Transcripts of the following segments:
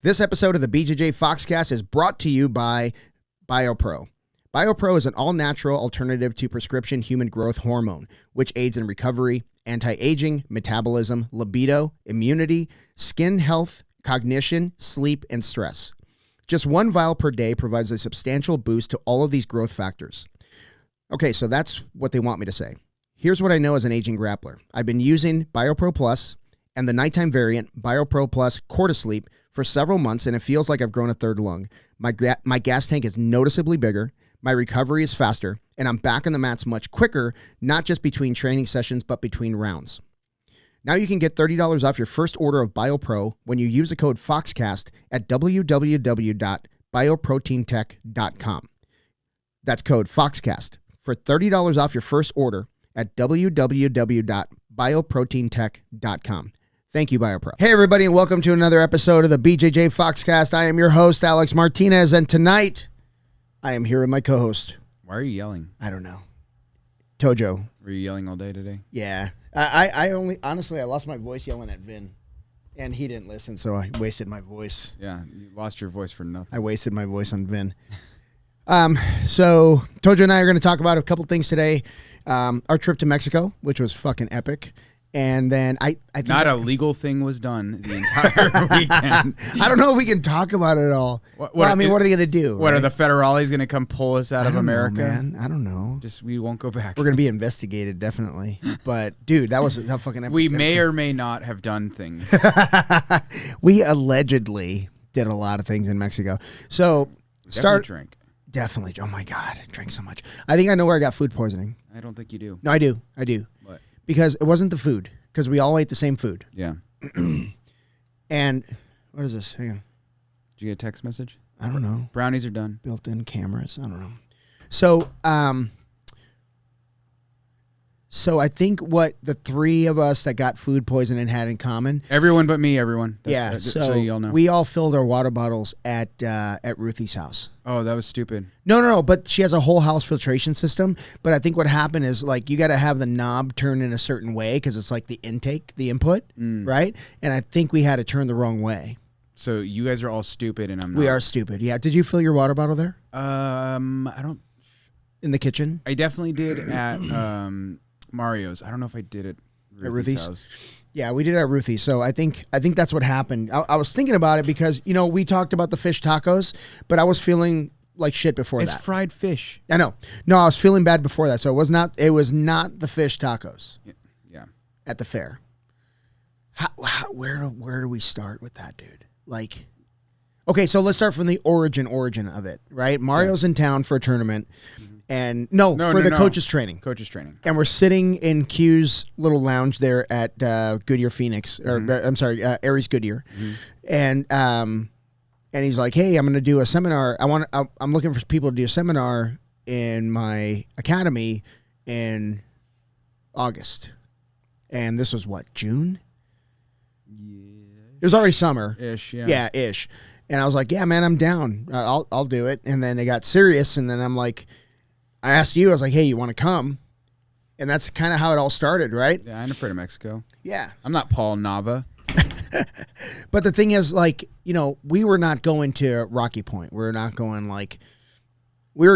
This episode of the BJJ Foxcast is brought to you by BioPro. BioPro is an all-natural alternative to prescription human growth hormone, which aids in recovery, anti-aging, metabolism, libido, immunity, skin health, cognition, sleep, and stress. Just one vial per day provides a substantial boost to all of these growth factors. Okay, so that's what they want me to say. Here's what I know as an aging grappler. I've been using BioPro Plus and the nighttime variant, BioPro Plus Cortisleep, for several months, and it feels like I've grown a third lung. My gas tank is noticeably bigger, my recovery is faster, and I'm back on the mats much quicker, not just between training sessions, but between rounds. Now you can get $30 off your first order of BioPro when you use the code FOXCAST at www.bioproteintech.com. That's code FOXCAST for $30 off your first order at www.bioproteintech.com. Thank you, BioPro. Hey, everybody, and welcome to another episode of the BJJ Foxcast. I am your host, Alex Martinez, and tonight I am here with my co-host. Why are you yelling? I don't know. Tojo. Were you yelling all day today? Yeah. I lost my voice yelling at Vin, and he didn't listen, so I wasted my voice. Yeah, you lost your voice for nothing. I wasted my voice on Vin. So Tojo and I are going to talk about a couple things today. Our trip to Mexico, which was fucking epic. And then I think not a legal thing was done the entire weekend. I don't know if we can talk about it all. What are they going to do? What, right? Are the federales going to come pull us out of America? Man. I don't know. Just we won't go back. We're going to be investigated, definitely. But dude, that was how fucking epic. We may or may not have done things. We allegedly did a lot of things in Mexico. So drink. Definitely. Oh my God, I drank so much. I think I know where I got food poisoning. I don't think you do. No, I do. What? Because it wasn't the food, because we all ate the same food. Yeah. And what is this? Hang on. Did you get a text message? I don't know. Brownies are done. Built-in cameras. I don't know. So I think what the three of us that got food poisoning had in common. Everyone but me, everyone. So you all know. We all filled our water bottles at Ruthie's house. Oh, that was stupid. No. But she has a whole house filtration system. But I think what happened is, like, you got to have the knob turned in a certain way because it's like the intake, the input, right? And I think we had it turned the wrong way. So you guys are all stupid and I'm not. We are stupid, yeah. Did you fill your water bottle there? I don't. In the kitchen? I definitely did at Mario's. I don't know if I did it at Ruthie's house. Yeah, we did it at Ruthie's. So I think that's what happened. I was thinking about it because, you know, we talked about the fish tacos, but I was feeling like shit before that. It's fried fish. I know. No, I was feeling bad before that. So it was not the fish tacos. Yeah. At the fair. Where do we start with that, dude? Like, okay, so let's start from the origin of it, right? Mario's in town for a tournament. And coach's training. Coach's training. And we're sitting in Q's little lounge there at Goodyear Phoenix, or I'm sorry, Ares Goodyear. And he's like, "Hey, I'm going to do a seminar. I'm looking for people to do a seminar in my academy in August." And this was what, June? Yeah. It was already summer. Ish, yeah. Yeah, ish. And I was like, "Yeah, man, I'm down. I'll do it." And then they got serious, and then I'm like, I asked you, I was like, "Hey, you want to come?" And that's kind of how it all started, right? Yeah, I'm afraid of Mexico. Yeah. I'm not Paul Nava. But the thing is, like, you know, we were not going to Rocky Point. We were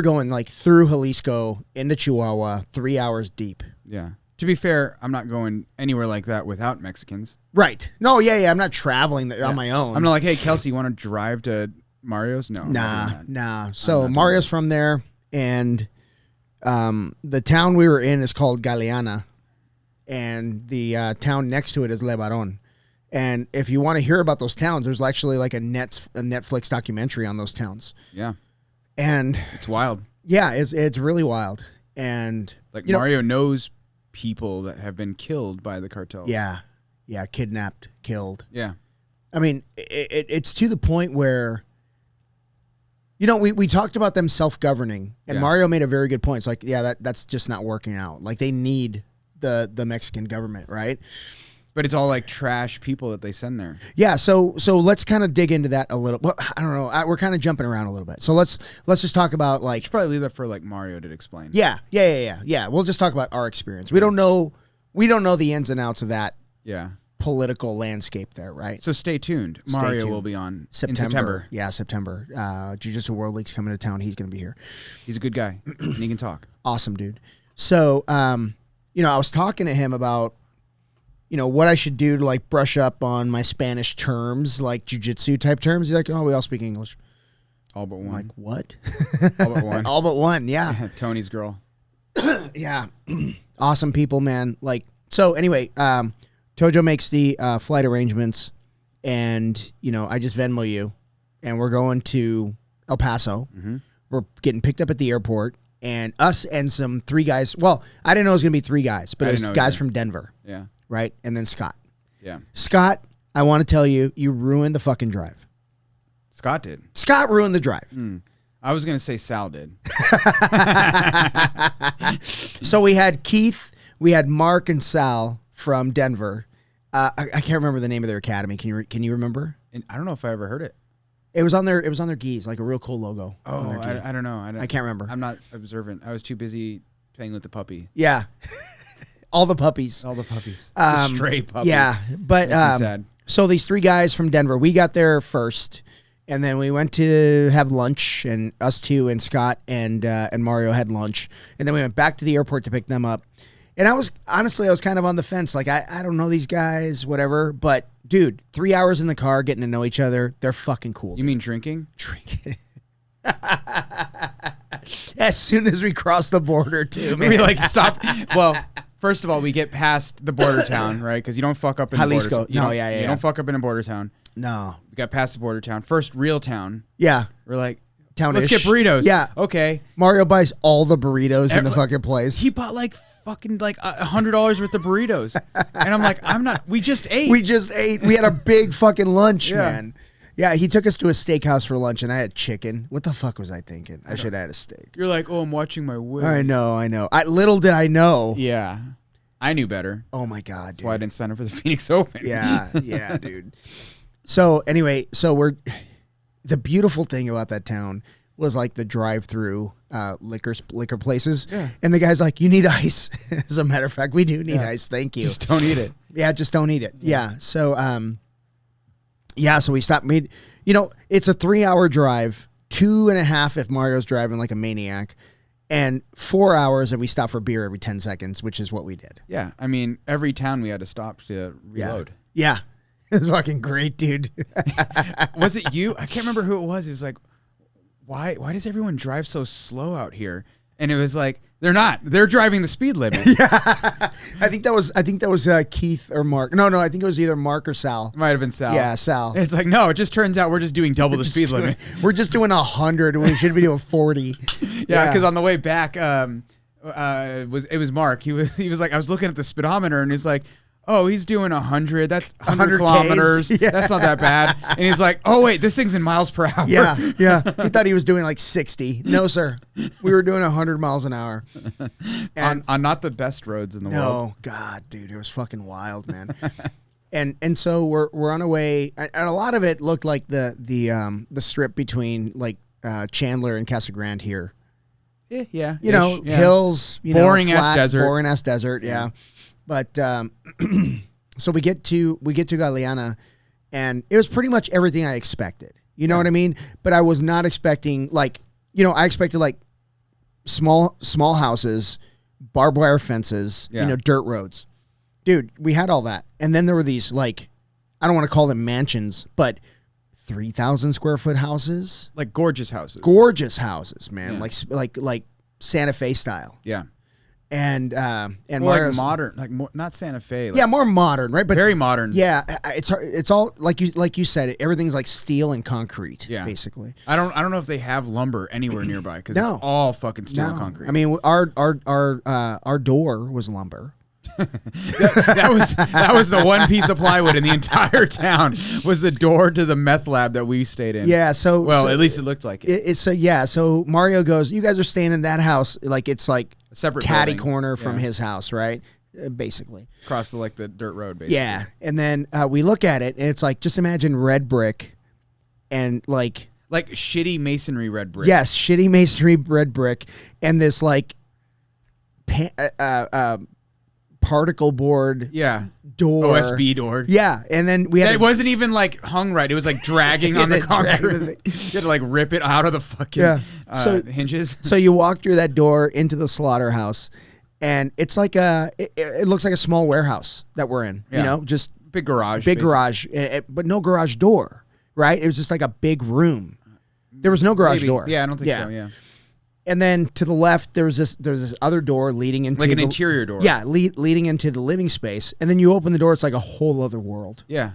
going through Jalisco into Chihuahua, 3 hours deep. Yeah. To be fair, I'm not going anywhere like that without Mexicans. Right. No, yeah. I'm not traveling on my own. I'm not like, "Hey, Kelsey, you want to drive to Mario's?" No. Nah. So Mario's from there, and the town we were in is called Galeana, and the town next to it is Lebaron. And if you want to hear about those towns, there's actually like a Netflix documentary on those towns. Yeah. And it's wild. Yeah, it's really wild. And like Mario knows people that have been killed by the cartels. Yeah. Yeah, kidnapped, killed. Yeah. I mean, it's to the point where, you know, we talked about them self-governing, and Mario made a very good point. It's like, yeah, that's just not working out. Like, they need the Mexican government, right? But it's all like trash people that they send there. Yeah, so let's kind of dig into that a little. Well, I don't know. We're kind of jumping around a little bit. So let's just talk about, like, you should probably leave that for like Mario to explain. Yeah. We'll just talk about our experience. We don't know the ins and outs of that. Yeah. political landscape there, right? So stay tuned. Mario will be on in September. Yeah, September. Jiu-Jitsu World League's coming to town. He's going to be here. He's a good guy, and he can talk. Awesome, dude. So, you know, I was talking to him about, you know, what I should do to, like, brush up on my Spanish terms, like jiu-jitsu type terms. He's like, oh, we all speak English. All but one. I'm like, what? All but one. All but one, yeah. Tony's girl. Yeah. Awesome people, man. Like, so anyway, Tojo makes the flight arrangements, and, you know, I just Venmo you, and we're going to El Paso. Mm-hmm. We're getting picked up at the airport, and us and some 3 guys. Well, I didn't know it was going to be 3 guys, but it was guys from Denver. Yeah. Right? And then Scott. Yeah. Scott, I want to tell you, you ruined the fucking drive. Scott did. Scott ruined the drive. I was going to say Sal did. So we had Keith, we had Mark and Sal from Denver. I can't remember the name of their academy. Can you remember? And I don't know if I ever heard it. It was on their gis, like a real cool logo. Oh, I don't know. I can't remember. I'm not observant. I was too busy playing with the puppy. Yeah. All the puppies. All the puppies. The stray puppies. Yeah. But sad. So these 3 guys from Denver, we got there first, and then we went to have lunch, and us 2 and Scott and Mario had lunch, and then we went back to the airport to pick them up. And I was kind of on the fence. Like, I don't know these guys, whatever. But, dude, 3 hours in the car getting to know each other. They're fucking cool. You mean drinking? Drinking. As soon as we cross the border, too, man. We, like, stop. Well, first of all, we get past the border town, right? Because you don't fuck up in Jalisco. the border town. Yeah. You don't fuck up in a border town. No. We got past the border town. First real town. Yeah. We're like, Town-ish. let's get burritos. Yeah. Okay. Mario buys all the burritos in the fucking place. He bought like fucking like $100 worth of burritos. And I'm like, we just ate. We just ate. We had a big fucking lunch, Yeah. man. Yeah, he took us to a steakhouse for lunch, and I had chicken. What the fuck was I thinking? I should have had a steak. You're like, oh, I'm watching my weight. I know. Little did I know. Yeah. I knew better. Oh, my God, dude. That's why I didn't sign up for the Phoenix Open. Yeah, dude. So, anyway, the beautiful thing about that town was, like, the drive-through liquor places. Yeah. And the guy's like, you need ice. As a matter of fact, we do need ice. Thank you. Just don't eat it. Yeah, just don't eat it. Yeah. So, so we stopped. You know, it's a 3-hour drive, 2.5 if Mario's driving like a maniac, and 4 hours if we stop for beer every 10 seconds, which is what we did. Yeah. I mean, every town we had to stop to reload. Yeah. It was fucking great, dude. Was it you? I can't remember who it was. It was like, why does everyone drive so slow out here? And it was like, they're not. They're driving the speed limit. Yeah. I think that was Keith or Mark. No, I think it was either Mark or Sal. It might have been Sal. Yeah, Sal. It's like, no, it just turns out we're just doing double the speed limit. We're just doing 100 when we should be doing 40. Yeah, because on the way back, it was Mark. He was like, I was looking at the speedometer, and he's like, oh, he's doing 100. That's 100 kilometers. Yeah. That's not that bad. And he's like, oh, wait, this thing's in miles per hour. Yeah. He thought he was doing like 60. No, sir. We were doing 100 miles an hour. And on not the best roads in the world. No, God, dude, it was fucking wild, man. and so we're on our way, and a lot of it looked like the strip between like Chandler and Casa Grande here. Yeah. You know, hills, boring flat, ass desert. Boring ass desert, yeah. But so we get to Galeana, and it was pretty much everything I expected. You know what I mean? But I was not expecting I expected like small houses, barbed wire fences, dirt roads. Dude, we had all that. And then there were these like, I don't want to call them mansions, but 3,000 square foot houses. Like gorgeous houses. Gorgeous houses, man. Yeah. Like Santa Fe style. Yeah. And like modern, like more, not Santa Fe. Like, yeah, more modern, right? But very modern. Yeah, it's all like you said. Everything's like steel and concrete. Yeah, basically. I don't know if they have lumber anywhere nearby because it's all fucking steel and concrete. I mean, our door was lumber. that was the one piece of plywood in the entire town was the door to the meth lab that we stayed in. Yeah, so at least it looked like it. So Mario goes, you guys are staying in that house, like it's like a separate catty building. corner from his house, right? Basically across the dirt road. Basically. Yeah, and then we look at it, and it's like, just imagine red brick, and like shitty masonry red brick. Yes, shitty masonry red brick, and this like particle board door. OSB door. Yeah. And then we had it wasn't even like hung right. It was like dragging on the concrete. You had to like rip it out of the fucking hinges. So you walk through that door into the slaughterhouse, and it's like it looks like a small warehouse that we're in, you know, just big garage. But no garage door, right? It was just like a big room. There was no garage door. Yeah, I don't think so, yeah. And then to the left, there's this other door leading into like an interior door. Yeah, leading into the living space. And then you open the door, it's like a whole other world. Yeah,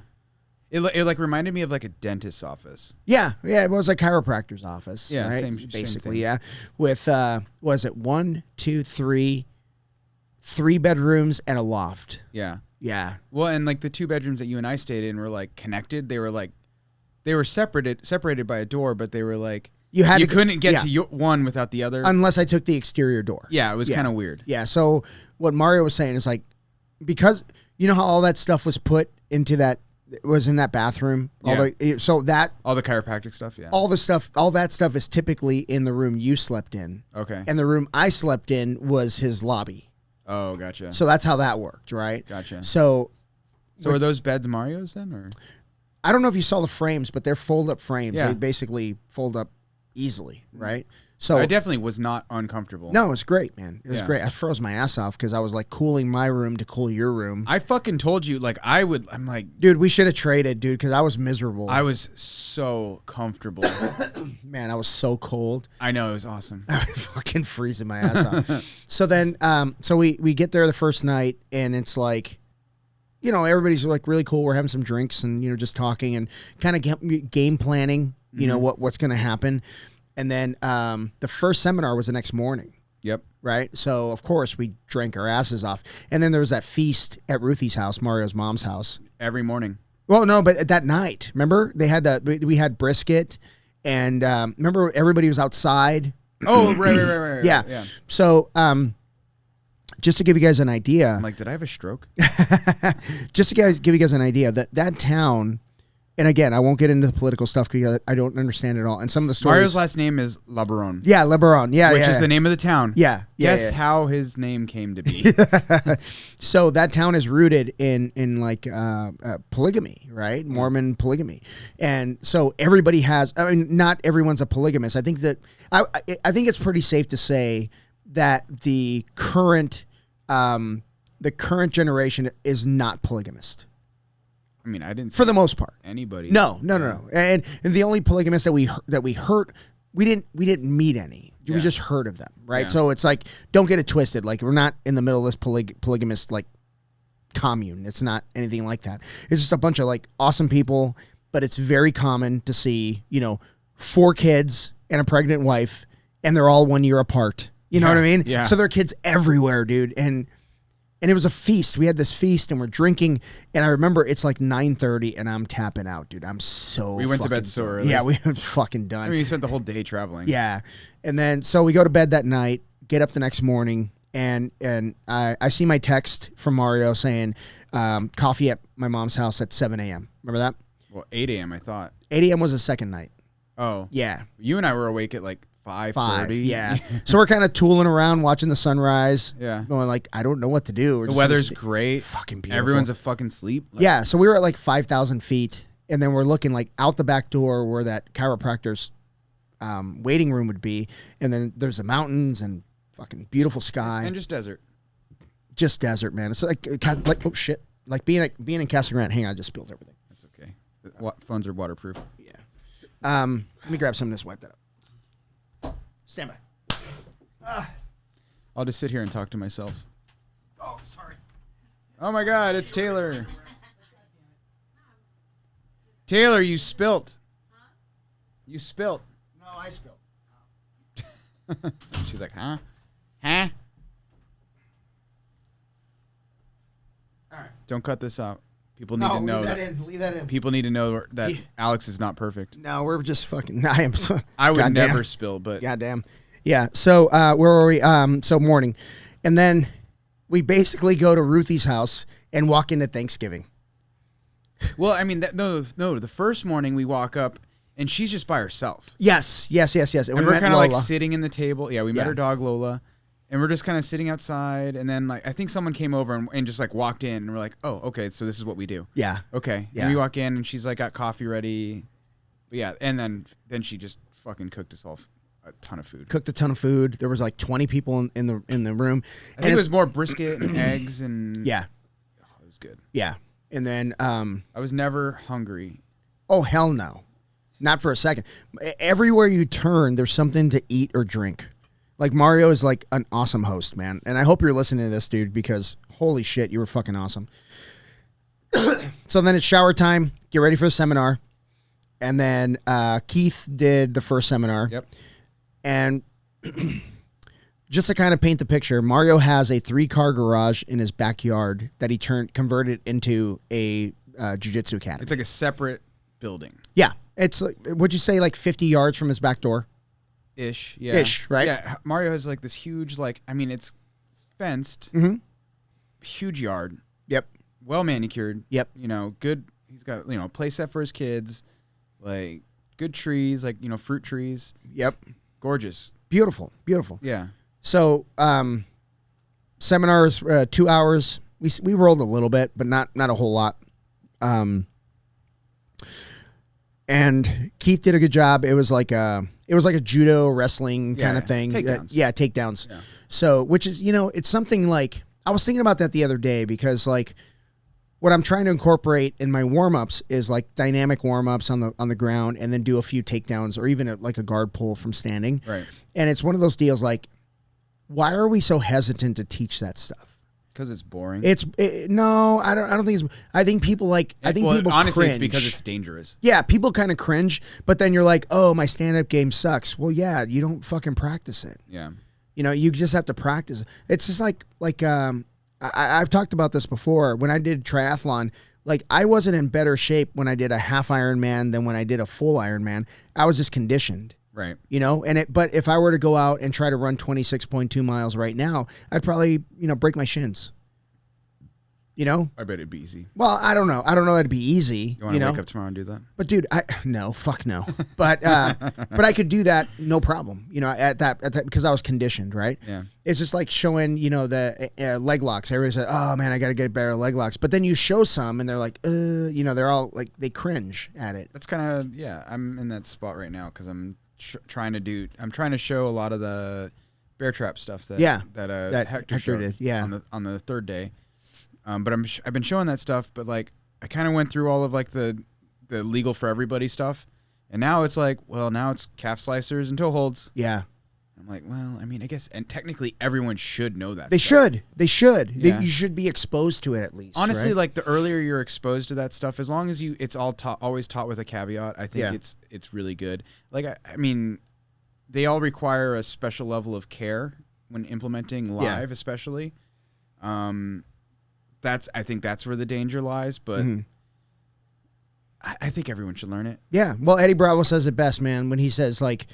it like reminded me of like a dentist's office. Yeah, it was a chiropractor's office. Yeah, right? same basically. Yeah, with was it 1, 2, 3 bedrooms and a loft. Yeah. Well, and like the 2 bedrooms that you and I stayed in were like connected. They were separated by a door, but they were like. You couldn't get to one without the other. Unless I took the exterior door. Yeah, it was kind of weird. Yeah, so what Mario was saying is like, because you know how all that stuff was put into that, was in that bathroom? Yeah. All the chiropractic stuff, yeah. All that stuff is typically in the room you slept in. Okay. And the room I slept in was his lobby. Oh, gotcha. So that's how that worked, right? Gotcha. So are those beds Mario's then, or? I don't know if you saw the frames, but they're fold-up frames. Yeah. They basically fold up easily, right? So I definitely was not uncomfortable. No, it was great, man. It was great. I froze my ass off because I was like cooling my room to cool your room. I fucking told you, like I'm like, dude, we should have traded, dude, because I was miserable. I was so comfortable. Man, I was so cold. I know, it was awesome. I was fucking freezing my ass off. So then, so we get there the first night, and it's like, you know, everybody's like really cool. We're having some drinks and, you know, just talking and kind of game planning, you know, what's going to happen. And then the first seminar was the next morning. Yep. Right? So, of course, we drank our asses off. And then there was that feast at Ruthie's house, Mario's mom's house. Every morning. Well, no, but that night, remember? They had we had brisket. And remember, everybody was outside. Oh, right. Yeah. So, just to give you guys an idea. I'm like, did I have a stroke? Just to give you guys an idea, that town, and again, I won't get into the political stuff because I don't understand it all. And some of the stories. Mario's last name is LeBaron. Yeah, LeBaron. Yeah, which is the name of the town. Yeah. Guess how his name came to be. So that town is rooted in like polygamy, right? Mormon polygamy, and so everybody has. I mean, not everyone's a polygamist. I think that I think it's pretty safe to say that the current generation is not polygamist. I mean, I didn't. For the most part, anybody. No. And the only polygamists that we heard, we didn't meet any. Yeah. We just heard of them, right? Yeah. So it's like, don't get it twisted. Like, we're not in the middle of this polygamist like commune. It's not anything like that. It's just a bunch of like awesome people. But it's very common to see, you know, 4 kids and a pregnant wife, and they're all 1 year apart. You know what I mean? Yeah. So there are kids everywhere, dude. And it was a feast. We had this feast and we're drinking. And I remember it's like 9:30 and I'm tapping out, dude. I'm so We went to bed done. so early. Yeah, we were fucking done. I mean, you spent the whole day traveling. Yeah. And then, so we go to bed that night, get up the next morning, and I see my text from Mario saying, coffee at my mom's house at 7 a.m. Remember that? Well, 8 a.m. I thought. 8 a.m. was the second night. Oh. Yeah. You and I were awake at like 5:30. Yeah. So we're kind of tooling around, watching the sunrise. Yeah. Going like, I don't know what to do. The weather's great. Fucking beautiful. Everyone's a fucking sleep. Like, yeah. So we were at like 5,000 feet, and then we're looking like out the back door where that chiropractor's waiting room would be, and then there's the mountains and fucking beautiful sky and just desert. Just desert, man. It's like oh shit, like being in Casa Grande. Hang on, I just spilled everything. That's okay. Phones are waterproof. Yeah. Let me grab some of this. Wipe that up. Stand by. I'll just sit here and talk to myself. Oh, sorry. Oh my God, it's Taylor. Taylor, you spilt. You spilt. No, I spilled. She's like, huh? Huh? All right. Don't cut this out. People need to know leave that in. People need to know that Alex is not perfect. No, we're just fucking. I would never spill, but goddamn. Yeah. So where were we? So morning, and then we basically go to Ruthie's house and walk into Thanksgiving. Well, I mean, no. The first morning we walk up and she's just by herself. Yes. And we're kind of like sitting in the table. Yeah, we met her dog Lola, And we're just kind of sitting outside, and then like I think someone came over and just like walked in, and we're like, oh, okay, so this is what we do. Yeah. Okay. Yeah. And we walk in, and she's like got coffee ready. But yeah, and then she just fucking cooked us all a ton of food. Cooked a ton of food. There was like 20 people in the room. I think it was more brisket and eggs and yeah. Oh, it was good. Yeah. And then I was never hungry. Oh hell no. Not for a second. Everywhere you turn, there's something to eat or drink. Like Mario is like an awesome host, man. And I hope you're listening to this, dude, because holy shit, you were fucking awesome. So then it's shower time. Get ready for the seminar. And then Keith did the first seminar. Yep. And just to kind of paint the picture, Mario has a 3-car garage in his backyard that he converted into a jiu-jitsu academy. It's like a separate building. Yeah. It's like, would you say like 50 yards from his back door? Ish, yeah. Ish, right? Yeah, Mario has like this huge, like, I mean, it's fenced, huge yard. Yep. Well manicured. Yep. You know, good. He's got, you know, a play set for his kids, like good trees, like, you know, fruit trees. Yep. Gorgeous. Beautiful. Beautiful. Yeah. So, seminars, 2 hours. We rolled a little bit, but not a whole lot. And Keith did a good job. It was like a judo wrestling kind of thing. Takedowns. Takedowns. Yeah. So, which is, you know, it's something like, I was thinking about that the other day because like what I'm trying to incorporate in my warm-ups is like dynamic warm-ups on the ground and then do a few takedowns or even like a guard pull from standing. Right. And it's one of those deals like, why are we so hesitant to teach that stuff? Because it's boring. No, I don't think it's. I think people like. I think people honestly, cringe. it's because it's dangerous. Yeah, people kind of cringe, but then you're like, oh, my stand-up game sucks. Well, yeah, you don't fucking practice it. Yeah. You know, you just have to practice. It's just like I've talked about this before. When I did triathlon, like I wasn't in better shape when I did a half Ironman than when I did a full Ironman. I was just conditioned. Right. You know, but if I were to go out and try to run 26.2 miles right now, I'd probably, you know, break my shins. You know? I bet it'd be easy. Well, I don't know. I don't know that'd be easy. You want to wake up tomorrow and do that? But dude, no, fuck no. But I could do that no problem. You know, at that because I was conditioned, right? Yeah. It's just like showing, you know, the leg locks. Everybody said, "Oh man, I got to get better leg locks." But then you show some, and they're like, you know, they're all like they cringe at it. That's kind of I'm in that spot right now because I'm trying to show a lot of the bear trap stuff that Hector showed did, on the third day. But I've been showing that stuff, but like I kind of went through all of like the legal for everybody stuff, and now it's like, well, now it's calf slicers and toe holds. Yeah. I'm like, well, I mean, I guess, and technically everyone should know that. They should. Yeah. You should be exposed to it at least. Honestly, right? like the earlier you're exposed to that stuff, as long as it's all always taught with a caveat. I think it's really good. Like I mean, they all require a special level of care when implementing live, especially. I think that's where the danger lies, but I think everyone should learn it. Yeah. Well, Eddie Bravo says it best, man, when he says like,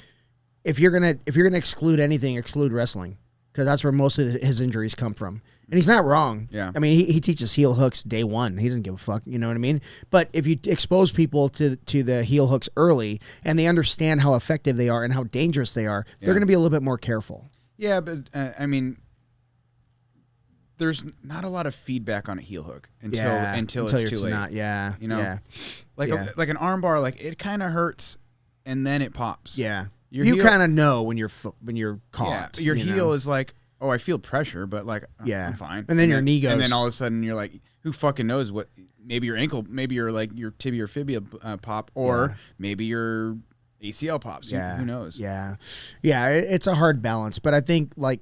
if you're gonna exclude anything, exclude wrestling, because that's where most of his injuries come from. And he's not wrong. Yeah. I mean, he teaches heel hooks day one. He doesn't give a fuck. You know what I mean? But if you expose people to the heel hooks early and they understand how effective they are and how dangerous they are, they're going to be a little bit more careful. Yeah, but I mean, there's not a lot of feedback on a heel hook until it's too late. Not, you know, like an arm bar, like it kind of hurts, and then it pops. Yeah, you kind of know when you're caught. Yeah, your heel is like, oh, I feel pressure, but like, I'm fine. And then your knee goes, and then all of a sudden you're like, who fucking knows what? Maybe your ankle, maybe your tibia or fibia pop, or maybe your ACL pops. Yeah, who knows? Yeah, it's a hard balance, but I think like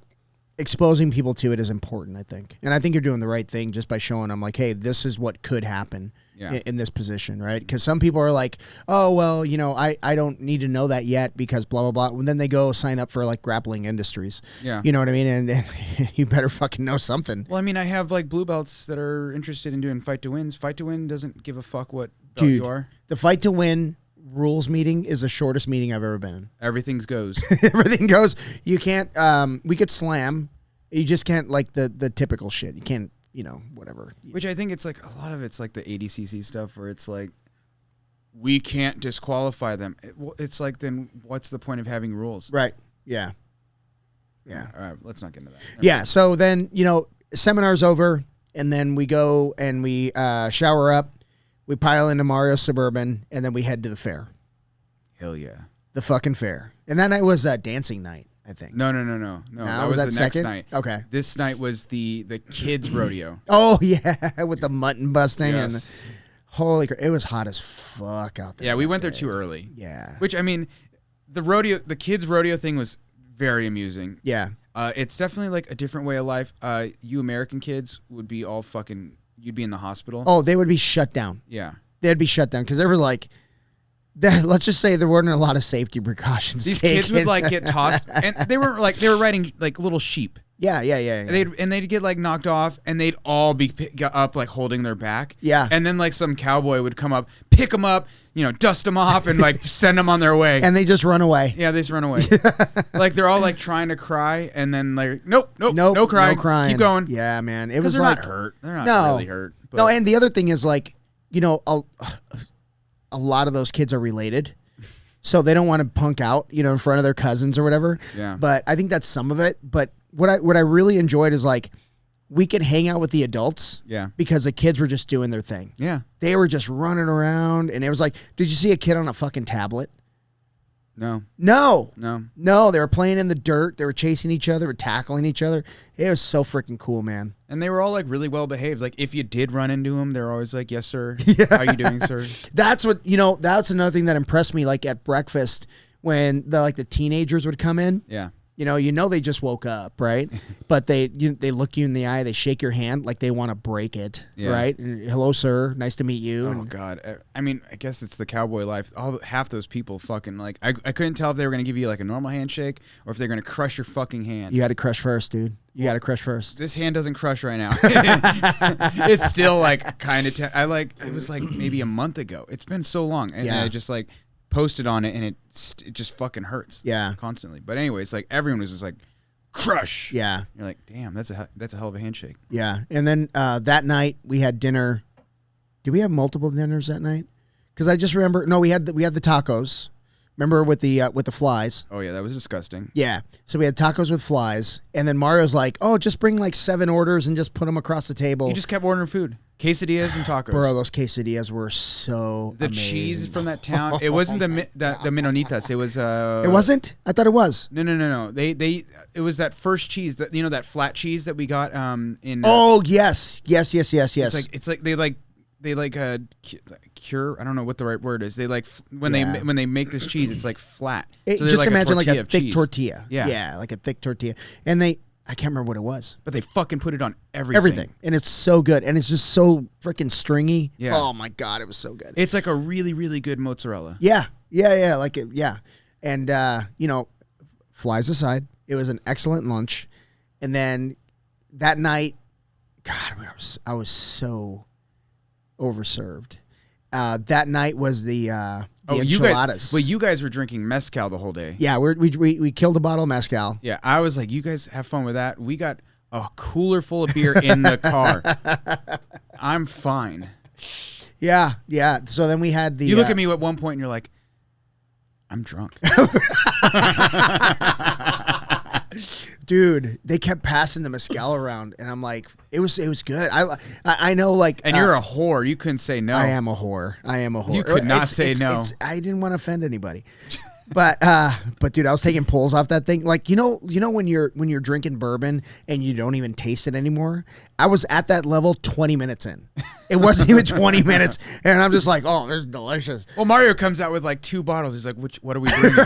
exposing people to it is important, I think. And I think you're doing the right thing just by showing them like, hey, this is what could happen in this position, right? Because some people are like, oh, well, you know, I don't need to know that yet because blah, blah, blah. And then they go sign up for like grappling industries. Yeah. You know what I mean? And you better fucking know something. Well, I mean, I have like blue belts that are interested in doing fight to wins. Fight to win doesn't give a fuck what belt you are. The fight to win rules meeting is the shortest meeting I've ever been in. Everything goes. Everything goes. You can't, we could slam. You just can't like the typical shit. You can't, you know, whatever. Which I think it's like a lot of it's like the ADCC stuff where it's like, we can't disqualify them. It's like, then what's the point of having rules? Right. Yeah. Yeah. All right, let's not get into that. Yeah. So then, seminar's over, and then we go and we shower up. We pile into Mario's Suburban, and then we head to the fair. Hell yeah. The fucking fair. And that night was dancing night, I think. No. That was the next night. Okay. This night was the kids' rodeo. Oh, yeah, with the mutton busting. Yes. And holy crap, it was hot as fuck out there. Yeah, we went there too early. Yeah. Which, I mean, the kids' rodeo thing was very amusing. Yeah. It's definitely like a different way of life. You American kids would be all fucking... You'd be in the hospital. Oh, they would be shut down. Yeah. They'd be shut down because they were like... let's just say there weren't a lot of safety precautions. These taken. kids would like get tossed, and they were riding like little sheep. Yeah. They'd get like knocked off, and they'd all be up like holding their back. Yeah. And then like some cowboy would come up, pick them up, dust them off, and like send them on their way. And they just run away. Yeah, they just run away. Like they're all like trying to cry, and then like nope, no crying. No crying. Keep going. Yeah, man. It was they're like not hurt. They're not really hurt. But. No, and the other thing is like a lot of those kids are related. So they don't want to punk out, in front of their cousins or whatever. Yeah. But I think that's some of it. But what I really enjoyed is like we could hang out with the adults. Yeah. Because the kids were just doing their thing. Yeah. They were just running around, and it was like, did you see a kid on a fucking tablet? No. They were playing in the dirt. They were chasing each other, were tackling each other. It was so freaking cool, man. And they were all like really well behaved. Like if you did run into them, they're always like, "Yes, sir. Yeah. How you doing, sir?" That's what that's another thing that impressed me. Like at breakfast, when the teenagers would come in. Yeah. They just woke up, right? But they look you in the eye, they shake your hand like they want to break it, right? And, hello, sir. Nice to meet you. Oh God. I mean, I guess it's the cowboy life. Half those people fucking like. I couldn't tell if they were gonna give you like a normal handshake or if they're gonna crush your fucking hand. You got to crush first, dude. You got to crush first. This hand doesn't crush right now. It's still like kind of. It was like maybe a month ago. It's been so long, and I just like posted on it, and it just fucking hurts. Yeah, constantly. But anyways, like everyone was just like, crush. Yeah, you're like, damn, that's a hell of a handshake. Yeah, and then that night we had dinner. Did we have multiple dinners that night? Because I just remember. No, we had the tacos. Remember with the flies? Oh yeah, that was disgusting. Yeah, so we had tacos with flies, and then Mario's like, "Oh, just bring like 7 orders and just put them across the table." He just kept ordering food, quesadillas and tacos. Bro, those quesadillas were so the amazing. Cheese from that town. It wasn't the Menonitas. It was. It wasn't. I thought it was. No. It was that first cheese that that flat cheese that we got in. Oh yes. It's like they cure. I don't know what the right word is. They like when they make this cheese, it's like flat. So just like imagine like a thick cheese. tortilla. Yeah, like a thick tortilla. And I can't remember what it was, but they fucking put it on everything. And it's so good, and it's just so freaking stringy. Yeah. Oh my god, it was so good. It's like a really really good mozzarella. Yeah. Like it. Yeah. And flies aside, it was an excellent lunch. And then that night, God, I was so overserved. That night was the enchiladas. You guys were drinking mezcal the whole day. Yeah, we killed a bottle of mezcal. Yeah, I was like, you guys have fun with that. We got a cooler full of beer in the car. I'm fine. Yeah. So then we had the. You look at me at one point and you're like, I'm drunk. Dude, they kept passing the mezcal around, and I'm like, it was good. I know, like, and you're a whore. You couldn't say no. I am a whore. You could not say no. I didn't want to offend anybody, but dude, I was taking pulls off that thing. Like, you know when you're drinking bourbon and you don't even taste it anymore. I was at that level 20 minutes in. It wasn't even 20 minutes, and I'm just like, oh, this is delicious. Well, Mario comes out with like 2 bottles. He's like, what are we drinking?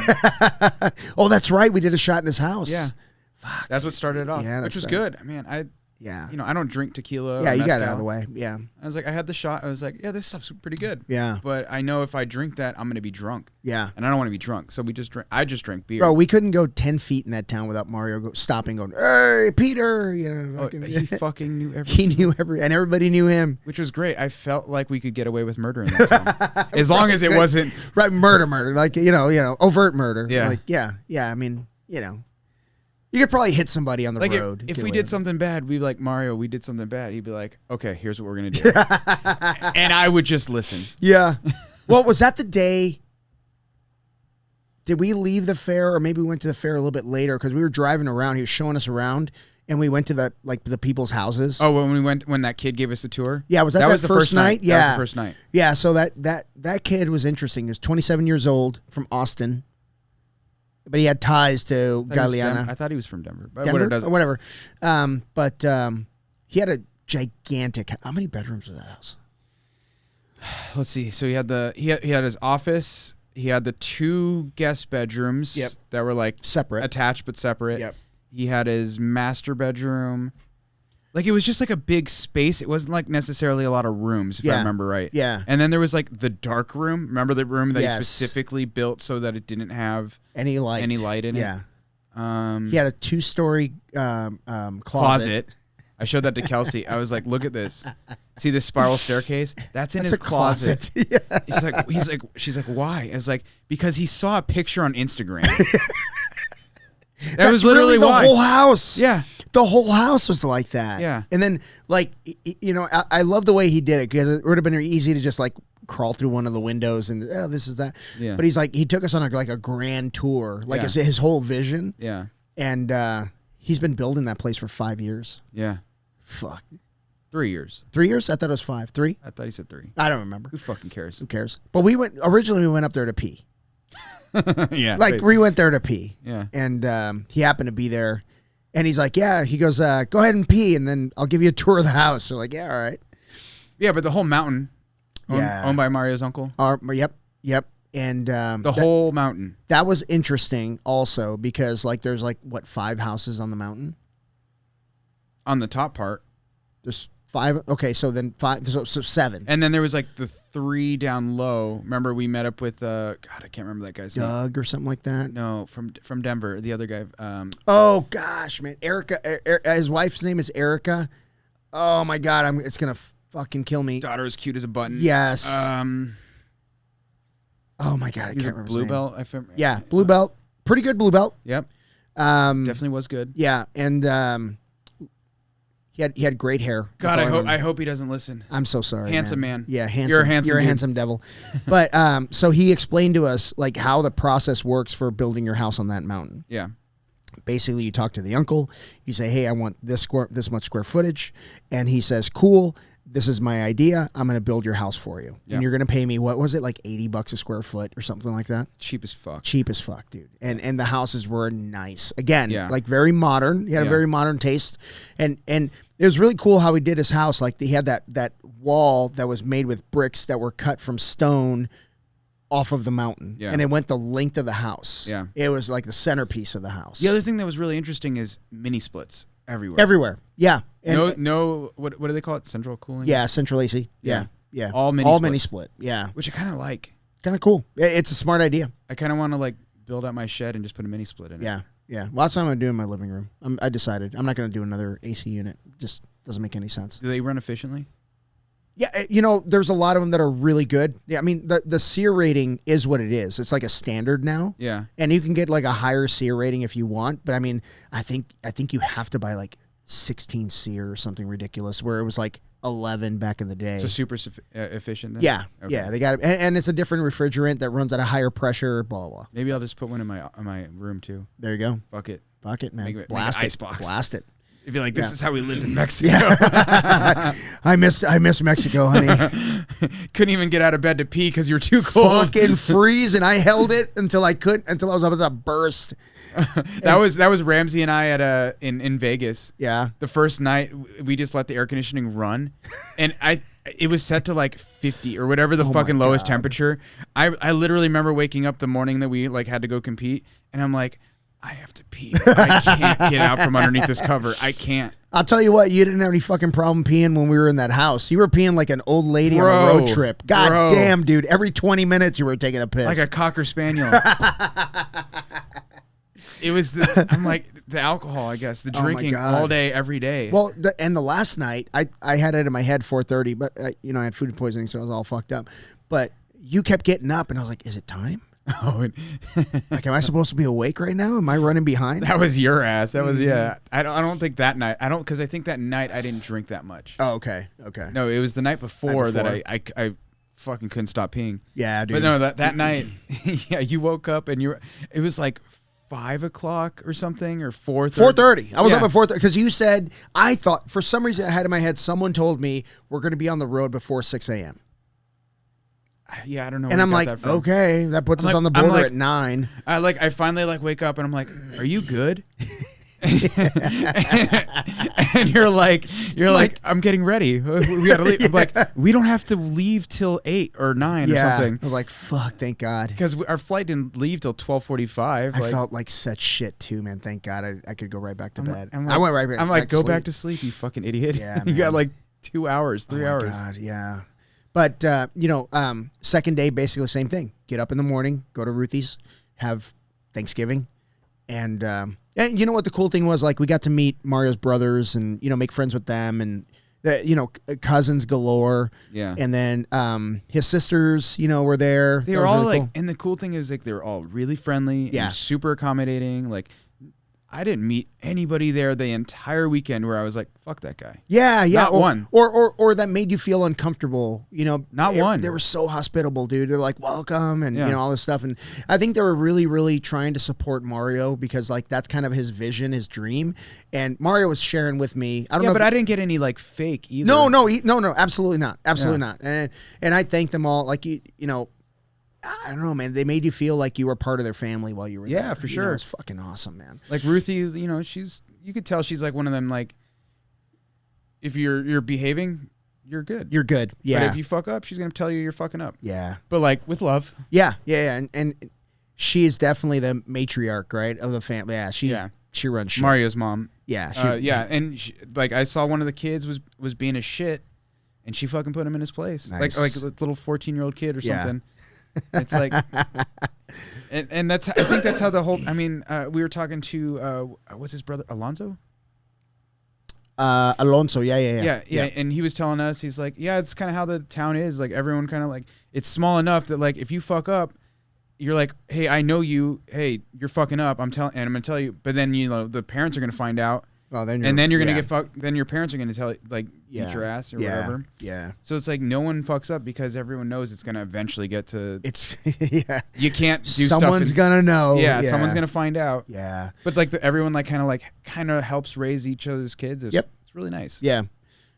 Oh, that's right. We did a shot in his house. Yeah. Fuck. That's what started it off, which was good. I mean, I don't drink tequila. Yeah, or you got it mezcal. out of the way. Yeah. I was like, I had the shot. I was like, yeah, this stuff's pretty good. Yeah. But I know if I drink that, I'm going to be drunk. Yeah. And I don't want to be drunk. So I just drank beer. Bro, we couldn't go 10 feet in that town without Mario stopping, going, "Hey, Peter!" He fucking knew everything. He knew and everybody knew him. Which was great. I felt like we could get away with murder in that town. As long as it wasn't. Right, murder. Like, overt murder. Yeah. Like, yeah. I mean, you could probably hit somebody on the road. If we did something bad, we'd be like, Mario, we did something bad. He'd be like, okay, here's what we're going to do. And I would just listen. Yeah. Well, was that the day did we leave the fair, or maybe we went to the fair a little bit later because we were driving around. He was showing us around, and we went to the people's houses. Oh, when that kid gave us the tour? Yeah, was that the first night? Yeah. That was the first night. Yeah, so that kid was interesting. He was 27 years old from Austin, but he had ties to Galeana. I thought he was from Denver. But Denver? Whatever. But he had a gigantic. How many bedrooms was that house? Let's see. So he had his office. He had the 2 guest bedrooms that were like separate, attached but separate. Yep. He had his master bedroom. Like, it was just like a big space. It wasn't like necessarily a lot of rooms, if I remember right. Yeah. And then there was like the dark room. Remember the room that he specifically built so that it didn't have any light in it? Yeah. He had a 2-story closet. I showed that to Kelsey. I was like, look at this. See this spiral staircase? That's his closet. Yeah. She's like, why? I was like, because he saw a picture on Instagram. That was literally really the whole house. Yeah. The whole house was like that. Yeah. And then, like, you know, I love the way he did it because it would have been easy to just, like, crawl through one of the windows and, this is that. Yeah. But he's like, he took us on, a grand tour. Like, his whole vision. Yeah. And he's been building that place for 5 years. Yeah. Fuck. 3 years. 3 years? I thought it was 5. 3? I thought he said 3. I don't remember. Who fucking cares? Who cares? But originally we went up there to pee. Yeah. Like, we went there to pee. Yeah. And he happened to be there. And he's like, yeah. He goes, go ahead and pee, and then I'll give you a tour of the house. We're like, yeah, all right. Yeah, but the whole mountain owned by Mario's uncle? Yep. And the whole mountain. That was interesting also because, like, there's, 5 houses on the mountain? On the top part. There's 5. Okay, so then 5. So 7. And then there was, the 3 down low. Remember, we met up with, God, I can't remember that guy's name. Doug or something like that? No, from Denver. The other guy. Oh, gosh, man. Erica. His wife's name is Erica. Oh, my God. It's going to fucking kill me. Daughter is cute as a button. Yes. Oh, my God. I can't remember. Blue belt? Yeah, blue belt. Pretty good blue belt. Yep. Definitely was good. Yeah, and he had great hair. God, I hope he doesn't listen. I'm so sorry. Handsome man. Yeah, handsome. You're a handsome. You're a dude. handsome devil. But so he explained to us how the process works for building your house on that mountain. Yeah. Basically, you talk to the uncle. You say, "Hey, I want this much square footage," and he says, "Cool. This is my idea. I'm going to build your house for you. Yep. And you're going to pay me, what was it, like $80 a square foot or something like that?" Cheap as fuck. Cheap as fuck, dude. And the houses were nice. Again, yeah. Very modern. He had a very modern taste. And it was really cool how he did his house. Like, he had that wall that was made with bricks that were cut from stone off of the mountain. Yeah. And it went the length of the house. Yeah. It was like the centerpiece of the house. The other thing that was really interesting is mini splits everywhere. Everywhere. Yeah. And no, what do they call it? Central cooling? Yeah, central AC. Yeah. All mini mini split. Yeah. Which I kind of like. Kind of cool. It's a smart idea. I kind of want to build out my shed and just put a mini split in it. Yeah. Yeah. Well, that's what I'm going to do in my living room. I decided I'm not going to do another AC unit. Just doesn't make any sense. Do they run efficiently? Yeah, there's a lot of them that are really good. Yeah, I mean, the SEER rating is what it is. It's like a standard now. Yeah. And you can get a higher SEER rating if you want, but I mean, I think you have to buy 16 SEER or something ridiculous, where it was 11 back in the day. So super efficient then? Yeah. Okay. Yeah, they got it. And it's a different refrigerant that runs at a higher pressure, blah, blah, blah. Maybe I'll just put one in my room too. There you go. Fuck it. Fuck it, man. Make it Blast an it. Icebox. Blast it. It'd be like, this is how we lived in Mexico. Yeah. I miss Mexico, honey. Couldn't even get out of bed to pee because you're too cold. Fucking freeze, and I held it until I was about to burst. That was Ramsey and I in Vegas. Yeah. The first night we just let the air conditioning run, and it was set to 50 or whatever the fucking lowest temperature. I literally remember waking up the morning that we had to go compete, and I'm like, I have to pee. I can't get out from underneath this cover. I can't. I'll tell you what, you didn't have any fucking problem peeing when we were in that house. You were peeing like an old lady on a road trip. God damn, dude. Every 20 minutes you were taking a piss. Like a Cocker Spaniel. It was I'm like, the alcohol, I guess. The drinking all day, every day. Well, the last night, I had it in my head 4:30, but I had food poisoning, so I was all fucked up. But you kept getting up, and I was like, is it time? Oh, am I supposed to be awake right now? Am I running behind? That was your ass. That was I don't think that night. Because I think that night I didn't drink that much. Oh, okay. No, it was the night before that I fucking couldn't stop peeing. Yeah, dude. But no, that night, yeah, you woke up and it was like 5 o'clock or something, or 4:30. 4:30. I was up at 4:30 because you said, I thought, for some reason I had in my head, someone told me we're going to be on the road before 6 a.m. Yeah, I don't know. And I'm like, okay, that puts us on the border at 9. I finally wake up and I'm like, are you good? and you're like, I'm getting ready. We gotta leave. I'm like, we don't have to leave till 8 or 9 or something. I was like, fuck, thank God. Because our flight didn't leave till 12:45. I felt like such shit too, man. Thank God I could go right back to bed. I went right back. I'm like, go back to sleep, you fucking idiot. Yeah, you got like 2 hours, 3 hours. God, yeah. But second day, basically the same thing. Get up in the morning, go to Ruthie's, have Thanksgiving, and you know what the cool thing was? Like, we got to meet Mario's brothers and, make friends with them, and cousins galore. Yeah. And then his sisters, were there. They were all really cool. And the cool thing is, like, they were all really friendly and super accommodating. Like, I didn't meet anybody there the entire weekend where I was like, fuck that guy. Yeah, yeah. Not one. Or that made you feel uncomfortable, Not one. They were so hospitable, dude. They're like, welcome, and all this stuff. And I think they were really, really trying to support Mario because, like, that's kind of his vision, his dream. And Mario was sharing with me. I don't know. But I didn't get any, like, fake either. No, absolutely not. Absolutely not. And I thanked them all. Like, I don't know, man. They made you feel like you were part of their family while you were there. Yeah, for sure. It's fucking awesome, man. Like Ruthie, you could tell she's like one of them, like, if you're behaving, you're good. You're good. Yeah. But if you fuck up, she's going to tell you you're fucking up. Yeah. But, like, with love. Yeah. And she is definitely the matriarch, right, of the family. Yeah. She runs shit. Mario's mom. Yeah. Yeah. And I saw one of the kids was being a shit, and she fucking put him in his place. Nice. Like a little 14-year-old kid or something. It's like, and I think that's how the whole. I mean, we were talking to what's his brother, Alonso. Alonso, yeah. And he was telling us, he's like, yeah, it's kind of how the town is. Like, everyone kind of, like, it's small enough that, like, if you fuck up, you're like, hey, I know you. Hey, you're fucking up. I'm gonna tell you. But then the parents are gonna find out. Oh, then you're gonna get fucked. Then your parents are gonna tell you, like, eat your ass or whatever. Yeah. So it's like no one fucks up because everyone knows it's gonna eventually get to. It's You can't do someone's stuff. Gonna know. Yeah, someone's gonna find out. Yeah. But like everyone kind of helps raise each other's kids. It's really nice. Yeah.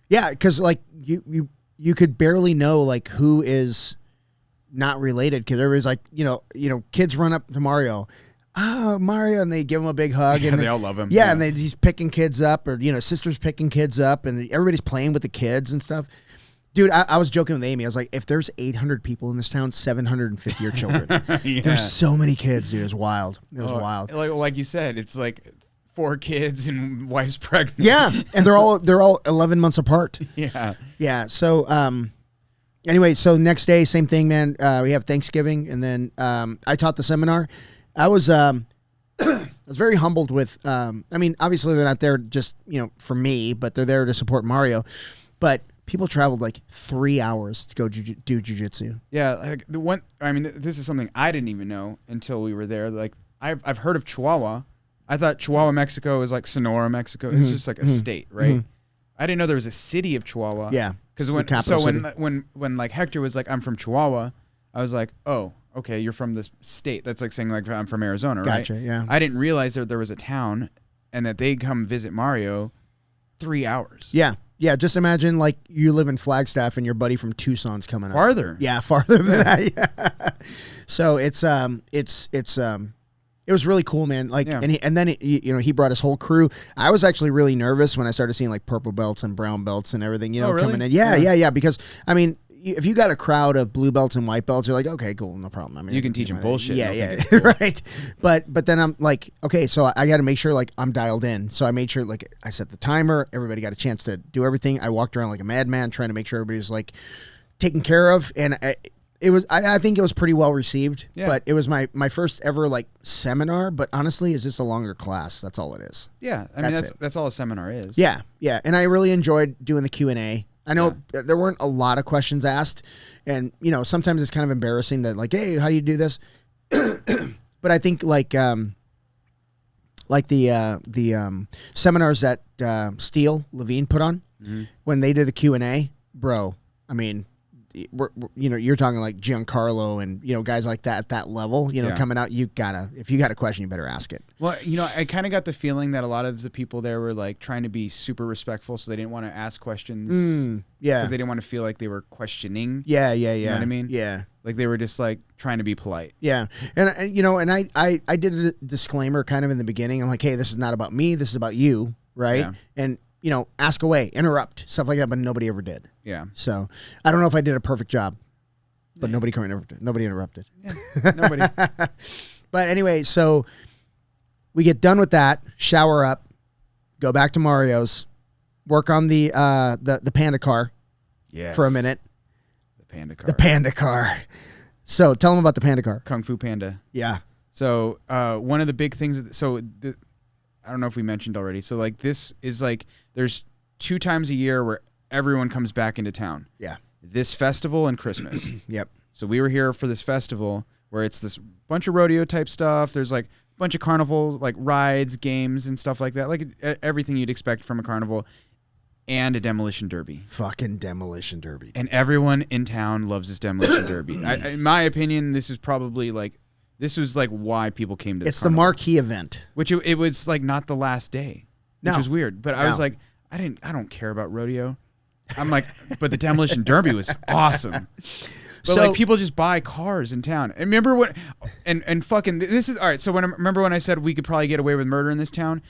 Yeah, because like you could barely know like who is not related because everybody's like kids run up to Mario. Oh, Mario, and they give him a big hug. Yeah, and they all love him. Yeah, and he's picking kids up, or sisters picking kids up, and everybody's playing with the kids and stuff. Dude, I was joking with Amy. I was like, if there's 800 people in this town, 750 are children. There's so many kids, dude. It's wild. It was wild. Like you said, it's like 4 kids and wife's pregnant. Yeah, and they're all 11 months apart. Yeah. Yeah. So anyway, so next day, same thing, man. We have Thanksgiving, and then I taught the seminar. I was very humbled with. I mean, obviously they're not there just for me, but they're there to support Mario. But people traveled like 3 hours to go do jiu-jitsu. Yeah, like the one. I mean, this is something I didn't even know until we were there. Like I've heard of Chihuahua. I thought Chihuahua, Mexico is like Sonora, Mexico. It's just like a state, right? I didn't know there was a city of Chihuahua. Yeah, because when like Hector was like, I'm from Chihuahua, I was like, oh. Okay, you're from this state. That's like saying like I'm from Arizona, right? Gotcha, yeah. I didn't realize that there was a town and that they come visit Mario 3 hours. Yeah. Yeah, just imagine like you live in Flagstaff and your buddy from Tucson's coming farther. Up. Yeah, farther than that. Yeah. So it was really cool, man. Like and then he brought his whole crew. I was actually really nervous when I started seeing like purple belts and brown belts and everything, really? coming in. Yeah, because I mean, if you got a crowd of blue belts and white belts, you're like, okay, cool, no problem. I mean, you can teach them bullshit. Yeah, cool. Right. But then I'm like, okay, so I got to make sure like I'm dialed in. So I made sure like I set the timer. Everybody got a chance to do everything. I walked around like a madman trying to make sure everybody was like taken care of, and I think it was pretty well received. Yeah. But it was my first ever like seminar. But honestly, it's just a longer class. That's all it is. Yeah, I mean that's all a seminar is. Yeah, and I really enjoyed doing the Q&A. I know there weren't a lot of questions asked, and sometimes it's kind of embarrassing that like, hey, how do you do this? But I think like the seminars that Steele Levine put on when they did the Q&A, bro. I mean, you're talking like Giancarlo and, guys like that at that level, coming out, if you got a question, you better ask it. Well, I kind of got the feeling that a lot of the people there were like trying to be super respectful, so they didn't want to ask questions. Because they didn't want to feel like they were questioning. Yeah. You know what I mean? Yeah. Like they were just like trying to be polite. Yeah. And I did a disclaimer kind of in the beginning. I'm like, hey, this is not about me. This is about you. Right. Yeah. And, ask away, interrupt, stuff like that. But nobody ever did. Yeah. So I don't know if I did a perfect job, but nobody interrupted. Yeah, nobody. But anyway, so we get done with that, shower up, go back to Mario's, work on the panda car for a minute. The panda car. So tell them about the panda car. Kung Fu Panda. Yeah. So one of the big things, I don't know if we mentioned already. So like this is like, there's 2 times a year where everyone comes back into town. Yeah. This festival and Christmas. Yep. So we were here for this festival where it's this bunch of rodeo type stuff. There's like a bunch of carnival like rides, games and stuff like that. Like everything you'd expect from a carnival, and a demolition derby. Fucking demolition derby. And everyone in town loves this demolition derby. In my opinion, this was like why people came to this. It's the marquee event. Which it was like not the last day. Which was weird. But I was like, I don't care about rodeo. I'm like, but the demolition derby was awesome. But like people just buy cars in town. And remember what and fucking this is all right. So remember when I said we could probably get away with murder in this town?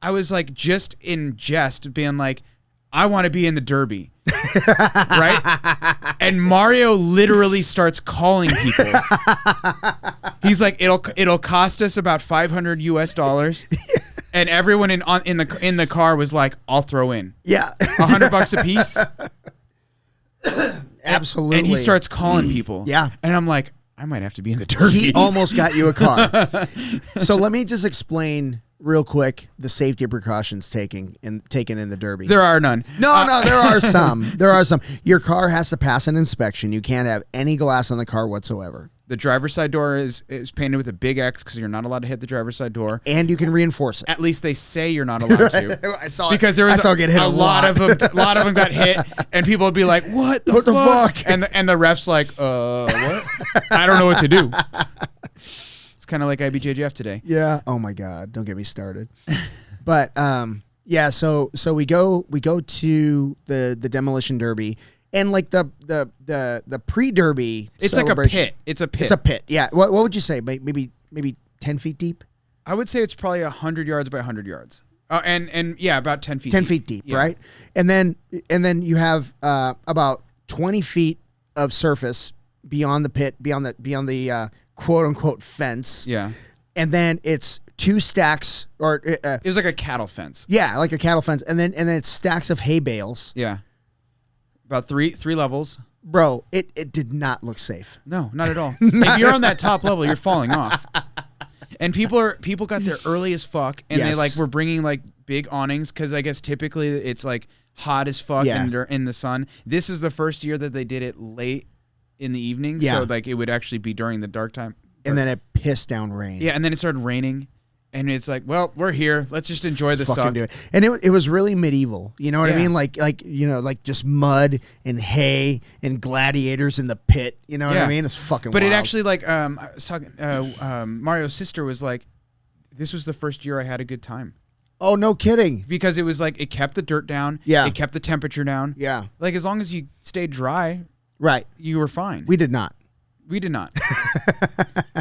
I was like just in jest being like, I want to be in the derby. Right? And Mario literally starts calling people. He's like, it'll cost us about $500 US. And everyone in the car was like, I'll throw in. Yeah. $100 a piece. Absolutely. And he starts calling people. Yeah. And I'm like, I might have to be in the derby. He almost got you a car. So let me just explain real quick the safety precautions taken in the derby. There are none. No, there are some. There are some. Your car has to pass an inspection. You can't have any glass on the car whatsoever. The driver's side door is painted with a big X because you're not allowed to hit the driver's side door. And you can reinforce it. At least they say you're not allowed to. I saw because there was a lot of them. A lot of them got hit, and people would be like, "What the fuck?" And the ref's like, "What? I don't know what to do." It's kind of like IBJJF today. Yeah. Oh my God! Don't get me started. But yeah. So we go to the demolition derby. And like the pre-derby, it's like a pit. It's a pit. It's a pit. Yeah. What would you say? Maybe 10 feet deep. I would say it's probably 100 yards by 100 yards. And yeah, about 10 feet. 10 feet deep, yeah. Right? And then you have about 20 feet of surface beyond the pit, beyond the quote unquote fence. Yeah. And then it's 2 stacks, or it was like a cattle fence. Yeah, like a cattle fence, and then it's stacks of hay bales. Yeah. About three levels. Bro, it did not look safe. No, not at all. If you're on that top level, you're falling off. And people got there early as fuck, and they like were bringing like big awnings because I guess typically it's like hot as fuck in the sun. This is the first year that they did it late in the evening, so like it would actually be during the dark time. And then it pissed down rain. Yeah, and then it started raining. And it's like, well, we're here. Let's just enjoy the suck. And it was really medieval. You know what I mean? Like just mud and hay and gladiators in the pit. You know what I mean? It's fucking But wild. it actually, like, I was talking, Mario's sister was like, this was the first year I had a good time. Oh, no kidding. Because it was like, it kept the dirt down. Yeah. It kept the temperature down. Yeah. Like, as long as you stayed dry. Right. You were fine. We did not. We did not.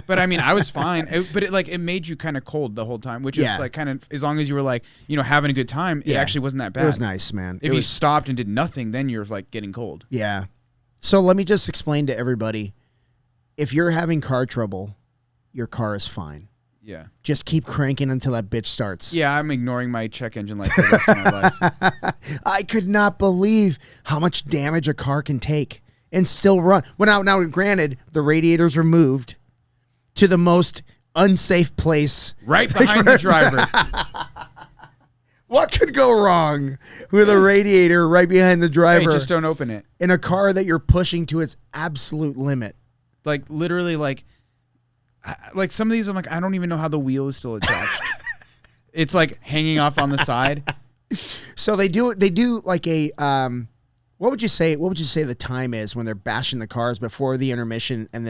But I mean, I was fine. But it made you kind of cold the whole time, which is like kind of, as long as you were like, having a good time, it actually wasn't that bad. It was nice, man. If you stopped and did nothing, then you're like getting cold. Yeah. So let me just explain to everybody, if you're having car trouble, your car is fine. Yeah. Just keep cranking until that bitch starts. Yeah, I'm ignoring my check engine light for the rest of my life. I could not believe how much damage a car can take. And still run. Well, now, granted, the radiators were moved to the most unsafe place. Right behind the driver. What could go wrong with a radiator right behind the driver? Hey, just don't open it. In a car that you're pushing to its absolute limit. Like, literally, like some of these, I'm like, I don't even know how the wheel is still attached. It's like hanging off on the side. So they do like a... What would you say the time is when they're bashing the cars before the intermission and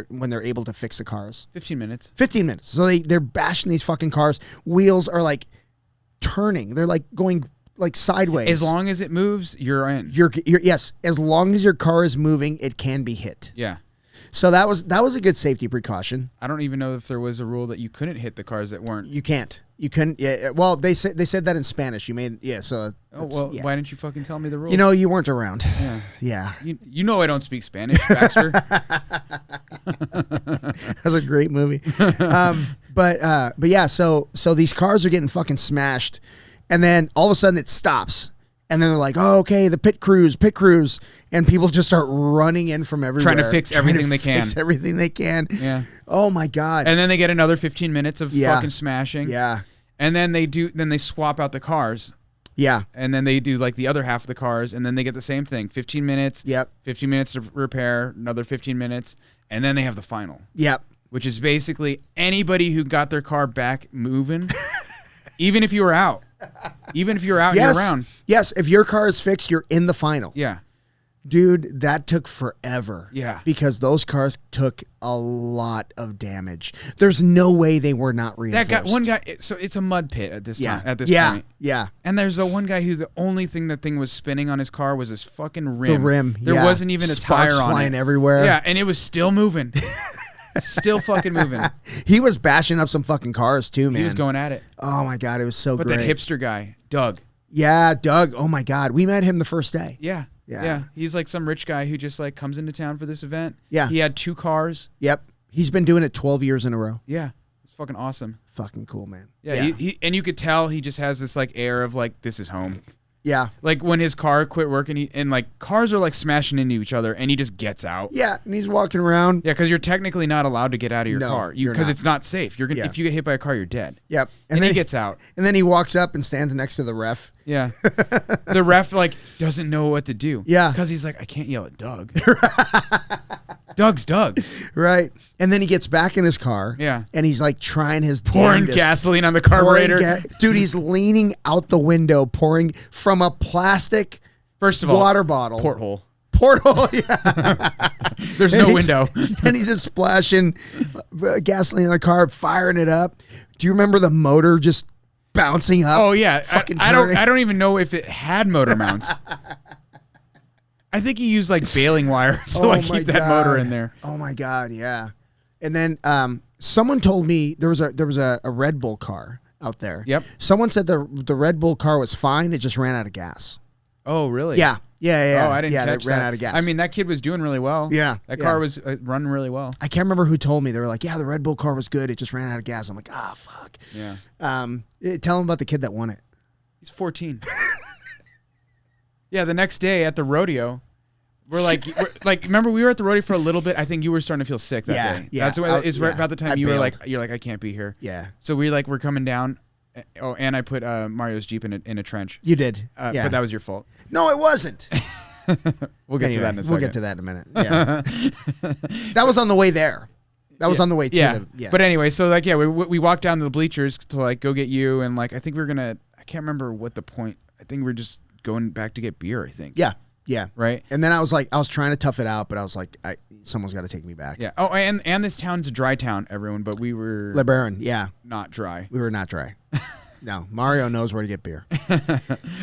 when they're able to fix the cars? 15 minutes. 15 minutes. So they're bashing these fucking cars. Wheels are like turning. They're like going like sideways. As long as it moves, you're in. Yes, as long as your car is moving, it can be hit. Yeah. So that was a good safety precaution. I don't even know if there was a rule that you couldn't hit the cars that weren't. You can't. You couldn't. Yeah. Well, they said that in Spanish. So. Yeah. Why didn't you fucking tell me the rules? You weren't around. Yeah. Yeah. You know I don't speak Spanish, bastard. That's a great movie. But yeah. So these cars are getting fucking smashed, and then all of a sudden it stops. And then they're like, oh, okay, the pit crews. And people just start running in from everywhere. Trying to fix everything they can. Fix everything they can. Yeah. Oh, my God. And then they get another 15 minutes of fucking smashing. Yeah. And then they swap out the cars. Yeah. And then they do like the other half of the cars. And then they get the same thing. 15 minutes. Yep. 15 minutes to repair. Another 15 minutes. And then they have the final. Yep. Which is basically anybody who got their car back moving, even if you were out. Even if you're out and you're around. Yes, if your car is fixed, you're in the final. Yeah. Dude, that took forever. Yeah. Because those cars took a lot of damage. There's no way they were not reinforced. That guy, one guy, so it's a mud pit at this time. At this point. Yeah. And there's the one guy who the only thing that thing was spinning on his car was his fucking rim. The rim. There wasn't even a tire on it. Flying everywhere. Yeah, and it was still moving. Still fucking moving. He was bashing up some fucking cars too, man. He was going at it. Oh my God, it was so great. But that hipster guy, Doug. Yeah, Doug. Oh my God, we met him the first day. Yeah. He's like some rich guy who just like comes into town for this event. Yeah. He had 2 cars. Yep. He's been doing it 12 years in a row. Yeah. It's fucking awesome. Fucking cool, man. Yeah. He and you could tell he just has this like air of like, this is home. Yeah. Like when his car quit working and like cars are like smashing into each other and he just gets out. Yeah. And he's walking around. Yeah. Cause you're technically not allowed to get out of your car. Because not. It's not safe. You're gonna, if you get hit by a car, you're dead. Yep. And then he gets out. And then he walks up and stands next to the ref. Yeah. The ref like doesn't know what to do. Yeah. Because he's like, I can't yell at Doug. Doug's Doug. Right. And then he gets back in his car. Yeah. And he's like trying his pouring damnedest. gasoline on the carburetor. Dude, he's leaning out the window, pouring from a plastic First of all, water bottle. Porthole. Yeah. There's no window. And he's just splashing gasoline in the car, firing it up. Do you remember the motor just bouncing up? Oh yeah. I don't even know if it had motor mounts. I think he used like baling wire to like keep that motor in there. Oh my God, yeah. And then someone told me there was a Red Bull car out there. Yep. Someone said the Red Bull car was fine. It just ran out of gas. Oh really? Yeah. Oh, I didn't catch that. Ran out of gas. I mean, that kid was doing really well. Yeah. That car was running really well. I can't remember who told me. They were like, yeah, the Red Bull car was good. It just ran out of gas. I'm like, fuck. Yeah. Tell him about the kid that won it. He's 14. Yeah, the next day at the rodeo, we're like, remember we were at the rodeo for a little bit. I think you were starting to feel sick that day. Yeah. That's it's right about the time you're like, I can't be here. Yeah. So we're coming down. Oh, and I put Mario's Jeep in a trench. You did. But that was your fault. No, it wasn't. We'll get to that in a second. We'll get to that in a minute. Yeah. That was on the way there. That was on the way to the. But anyway, so like, we walked down to the bleachers to like go get you, and like I think we were gonna. I can't remember what the point. I think we're just going back to get beer. I think. Yeah. Yeah. Right. And then I was trying to tough it out, but I was like, someone's got to take me back. Yeah. Oh, and this town's a dry town, everyone, but we were LeBaron. Yeah. Not dry. We were not dry. No, Mario knows where to get beer.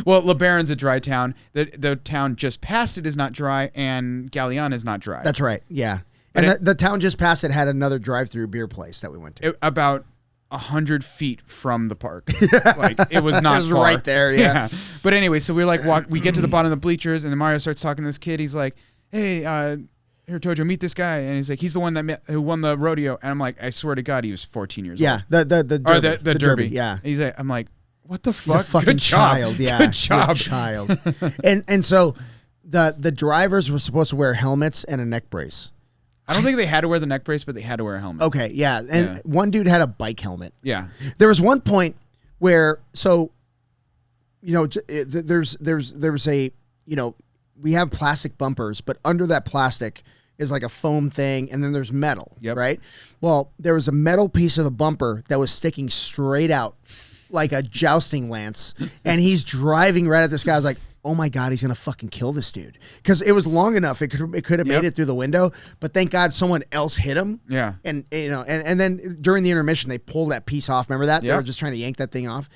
Well, LeBaron's a dry town. The town just past it is not dry, and Galleon is not dry. That's right. Yeah. And the town just past it had another drive-through beer place that we went to. About 100 feet from the park. Like it was not it was far. right there, yeah. But anyway, so we're like we get to the bottom of the bleachers, and then Mario starts talking to this kid. He's like, hey, here, Tojo, meet this guy. And he's like, he's the one who won the rodeo. And I'm like, I swear to God, he was 14 years old. Yeah, the derby. Yeah. And he's like, I'm like, what the fuck? He's a fucking Good child. Job. Yeah. Good job. Good child. and so the drivers were supposed to wear helmets and a neck brace. I don't think they had to wear the neck brace, but they had to wear a helmet. Okay, yeah. And one dude had a bike helmet. Yeah. There was one point where, there's a, we have plastic bumpers, but under that plastic is like a foam thing, and then there's metal, right? Well, there was a metal piece of the bumper that was sticking straight out like a jousting lance, and he's driving right at this guy. I was like, oh my God, he's going to fucking kill this dude. Because it was long enough. It could have made it through the window, but thank God someone else hit him. Yeah. And then during the intermission, they pulled that piece off. Remember that? They were just trying to yank that thing off.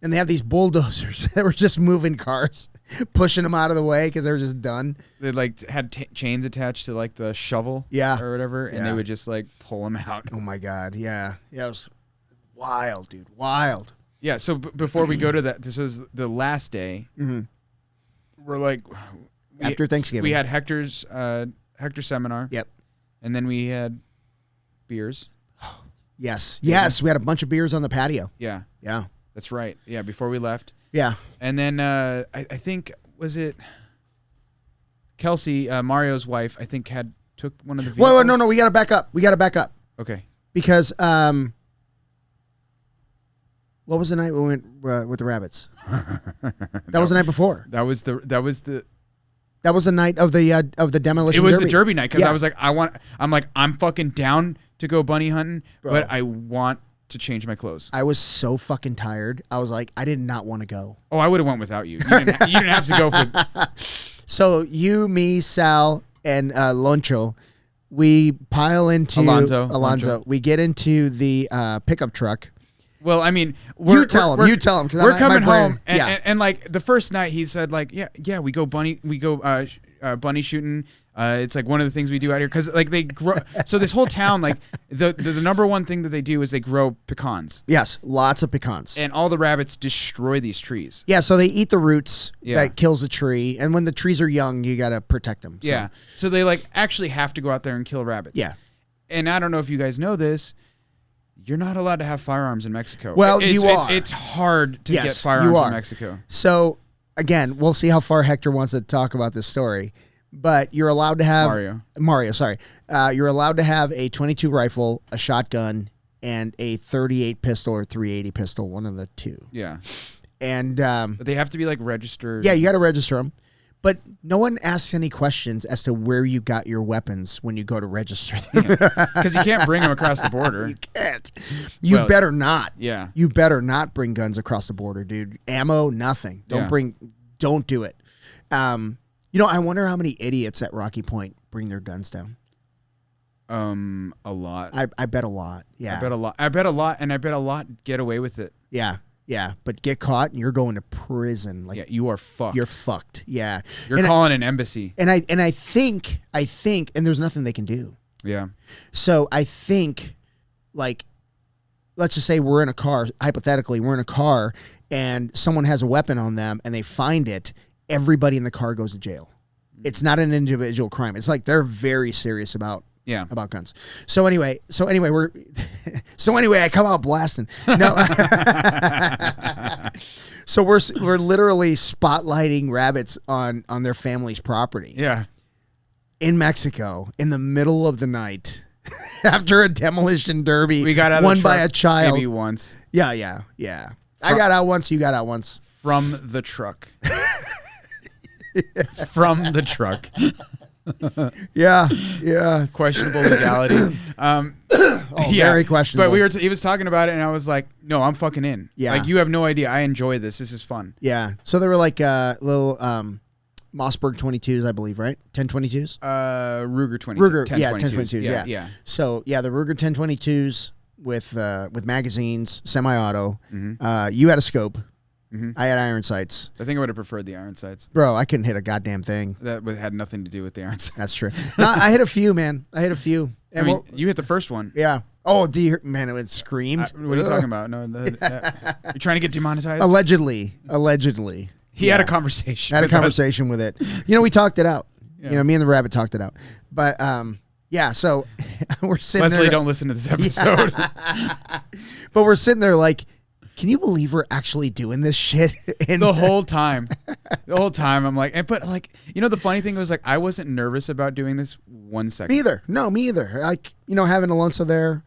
And they have these bulldozers that were just moving cars, pushing them out of the way because they were just done. They like had chains attached to like the shovel, or whatever, and they would just like pull them out. Oh my God, yeah, it was wild, dude, wild. Yeah. So before we go to that, this is the last day. Mm-hmm. We're like after Thanksgiving, we had Hector's seminar. Yep, and then we had beers. Yes, we had a bunch of beers on the patio. Yeah. That's right. Yeah, before we left. Yeah. And then I think, was it Kelsey, Mario's wife, I think took one of the vehicles. Wait, no, we got to back up. Okay. Because what was the night we went with the rabbits? That was the night before. That was the night of the demolition. It was derby. the derby night because I was like, I'm fucking down to go bunny hunting, but I want to change my clothes. I was so fucking tired. I was like, I did not want to go. Oh, I would have went without you. You didn't have to go for. So you, me, Sal, and Loncho, we pile into Alonzo. We get into the pickup truck. Well, I mean, you tell him because we're coming home, and like the first night he said like, yeah, we go bunny shooting. It's like one of the things we do out here because like they grow. So this whole town, like the number one thing that they do is they grow pecans. Yes, lots of pecans. And all the rabbits destroy these trees. Yeah, so they eat the roots that kills the tree, and when the trees are young, you got to protect them. So. Yeah, so they like actually have to go out there and kill rabbits. Yeah, and I don't know if you guys know this. You're not allowed to have firearms in Mexico. Well, you are. It's hard to get firearms in Mexico. So again, we'll see how far Hector wants to talk about this story. But you're allowed to have Mario. Sorry, you're allowed to have a .22 rifle, a shotgun, and a .38 pistol or .380 pistol. One of the two. Yeah, and but they have to be like registered. Yeah, you got to register them. But no one asks any questions as to where you got your weapons when you go to register them. Because you can't bring them across the border. You can't. You better not. Yeah. You better not bring guns across the border, dude. Ammo, nothing. Don't do it. I wonder how many idiots at Rocky Point bring their guns down. A lot. I bet a lot. Yeah. I bet a lot, and I bet a lot get away with it. Yeah. Yeah, but get caught and you're going to prison. Like, yeah, you are fucked. You're fucked. Yeah, you're calling an embassy. And I think, and there's nothing they can do. Yeah. So I think, like, let's just say we're in a car. Hypothetically, we're in a car and someone has a weapon on them and they find it. Everybody in the car goes to jail. It's not an individual crime. It's like they're very serious about guns. So anyway, I come out blasting. No. So we're literally spotlighting rabbits on their family's property. Yeah. In Mexico, in the middle of the night, after a demolition derby we got out won by a child. Maybe once. Yeah. I got out once, you got out once. From the truck. From the truck. Yeah. Questionable legality. Very questionable. But he was talking about it, and I was like, "No, I'm fucking in. Yeah, like you have no idea. I enjoy this. This is fun." Yeah. So there were like little Mossberg 22s, I believe, right? 1022s. Ruger 22s. Ruger, 1022s. Yeah. So the Ruger 1022s with magazines, semi-auto. Mm-hmm. You had a scope. Mm-hmm. I had iron sights. I think I would have preferred the iron sights. Bro, I couldn't hit a goddamn thing. That had nothing to do with the iron sights. That's true. No, I hit a few, man. And I mean, you hit the first one. Yeah. Oh, man, it screamed. What are you talking about? No, you're trying to get demonetized? Allegedly. He had a conversation. With it. We talked it out. Yeah. Me and the rabbit talked it out. But so we're sitting there. Leslie, don't listen to this episode. But we're sitting there like, can you believe we're actually doing this shit? The whole time. I'm like, but like, the funny thing was like, I wasn't nervous about doing this 1 second. Me either. No, me either. Like, having Alonso there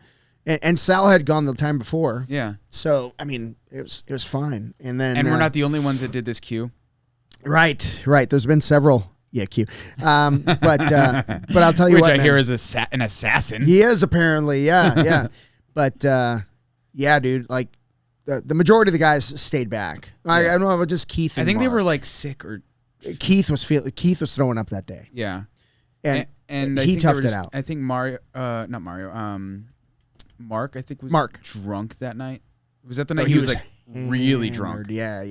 and Sal had gone the time before. Yeah. So, I mean, it was fine. And then. We're not the only ones that did this cue. Right. There's been several. Yeah, Q. But I'll tell you Which what. I hear is an assassin. He is apparently. Yeah. But yeah, dude, like, the majority of the guys stayed back. I don't know, just Keith and I think Mark. they were like sick or Keith was throwing up that day. Yeah. And I he think toughed it out. I think Mario, not Mario, Mark, I think was drunk that night. Was that the night he was like really drunk? Yeah.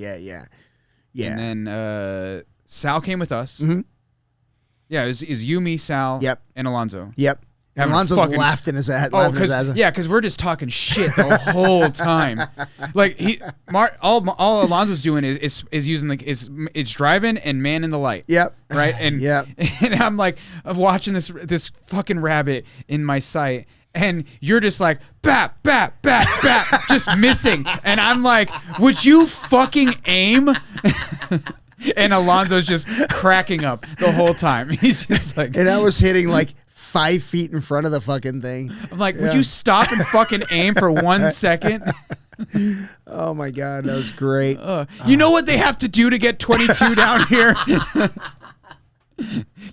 And then Sal came with us. Mm-hmm. Yeah, it was you, me, Sal, and Alonzo. Yep. And Alonzo laughed in his ass. Oh, because we're just talking shit the whole time. Like all Alonzo's doing is using it's driving and man in the light. Yep. Right. And and I'm like watching this fucking rabbit in my sight, and you're just like bap bap bap bap, just missing, and I'm like, would you fucking aim? And Alonzo's just cracking up the whole time. He's just like, and I was hitting like 5 feet in front of the fucking thing. I'm like, would you stop and fucking aim for 1 second? Oh my God, that was great. You know what they have to do to get 22 down here?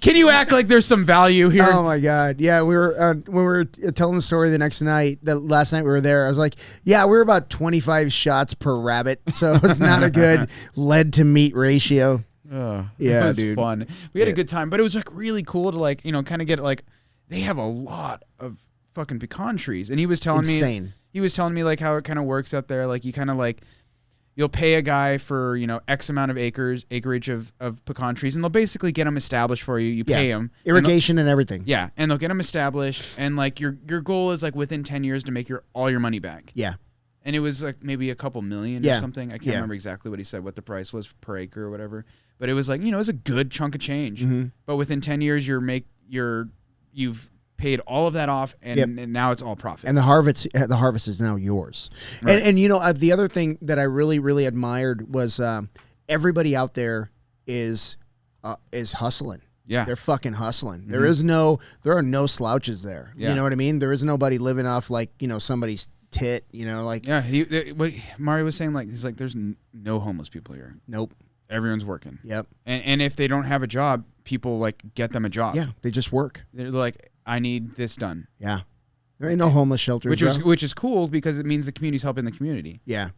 Can you act like there's some value here? Oh my God. Yeah, we were when we were telling the story the next night, the last night we were there, I was like, yeah, we were about 25 shots per rabbit. So it was not a good lead to meat ratio. Yeah, it was dude. Fun. We had a good time, but it was like really cool to like, kind of get like, they have a lot of fucking pecan trees. And he was telling me like how it kind of works out there. Like you kind of like, you'll pay a guy for, X amount of acreage of pecan trees, and they'll basically get them established for you. You pay them. Irrigation and everything. Yeah. And they'll get them established. And like your goal is like within 10 years to make all your money back. Yeah. And it was like maybe a couple million or something. I can't remember exactly what he said, what the price was per acre or whatever. But it was like, it was a good chunk of change. Mm-hmm. But within 10 years, you've paid all of that off, and now it's all profit. And the harvest is now yours. Right. And the other thing that I really, really admired was everybody out there is hustling. Yeah, they're fucking hustling. Mm-hmm. There are no slouches there. Yeah. You know what I mean? There is nobody living off like somebody's tit. Like what Mario was saying, like he's like, there's no homeless people here. Nope. Everyone's working. Yep. And if they don't have a job, people like get them a job. Yeah, they just work. They're like, I need this done. Yeah. There ain't no homeless shelters, which is cool because it means the community's helping the community. Yeah.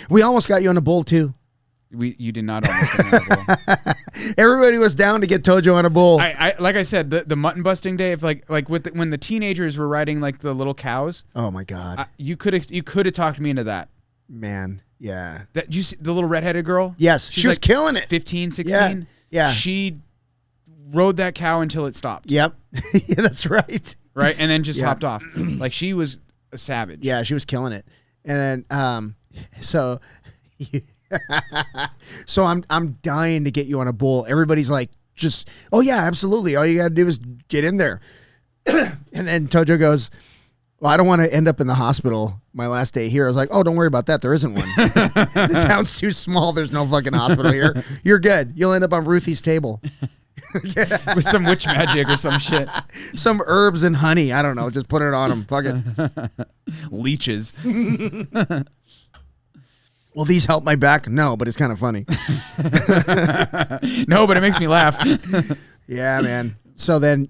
We almost got you on a bull too. You did not almost get me on a bull. Everybody was down to get Tojo on a bull. I like I said, the mutton busting day, if like when the teenagers were riding like the little cows. Oh my God. You could have talked me into that. Man. Yeah. That you see the little redheaded girl? Yes. She was like killing it. 15, 16. Yeah. She rode that cow until it stopped. Yep. Yeah, that's right. Right. And then just hopped off. Like she was a savage. Yeah, she was killing it. And then so I'm dying to get you on a bull. Everybody's like, just, oh yeah, absolutely. All you gotta do is get in there. And then Tojo goes, well, I don't want to end up in the hospital my last day here. I was like, oh, don't worry about that. There isn't one. The town's too small. There's no fucking hospital here. You're good. You'll end up on Ruthie's table. With some witch magic or some shit. Some herbs and honey. I don't know. Just put it on them. Fuck it. Leeches. Will these help my back? No, but it's kind of funny. No, but it makes me laugh. Yeah, man. So then,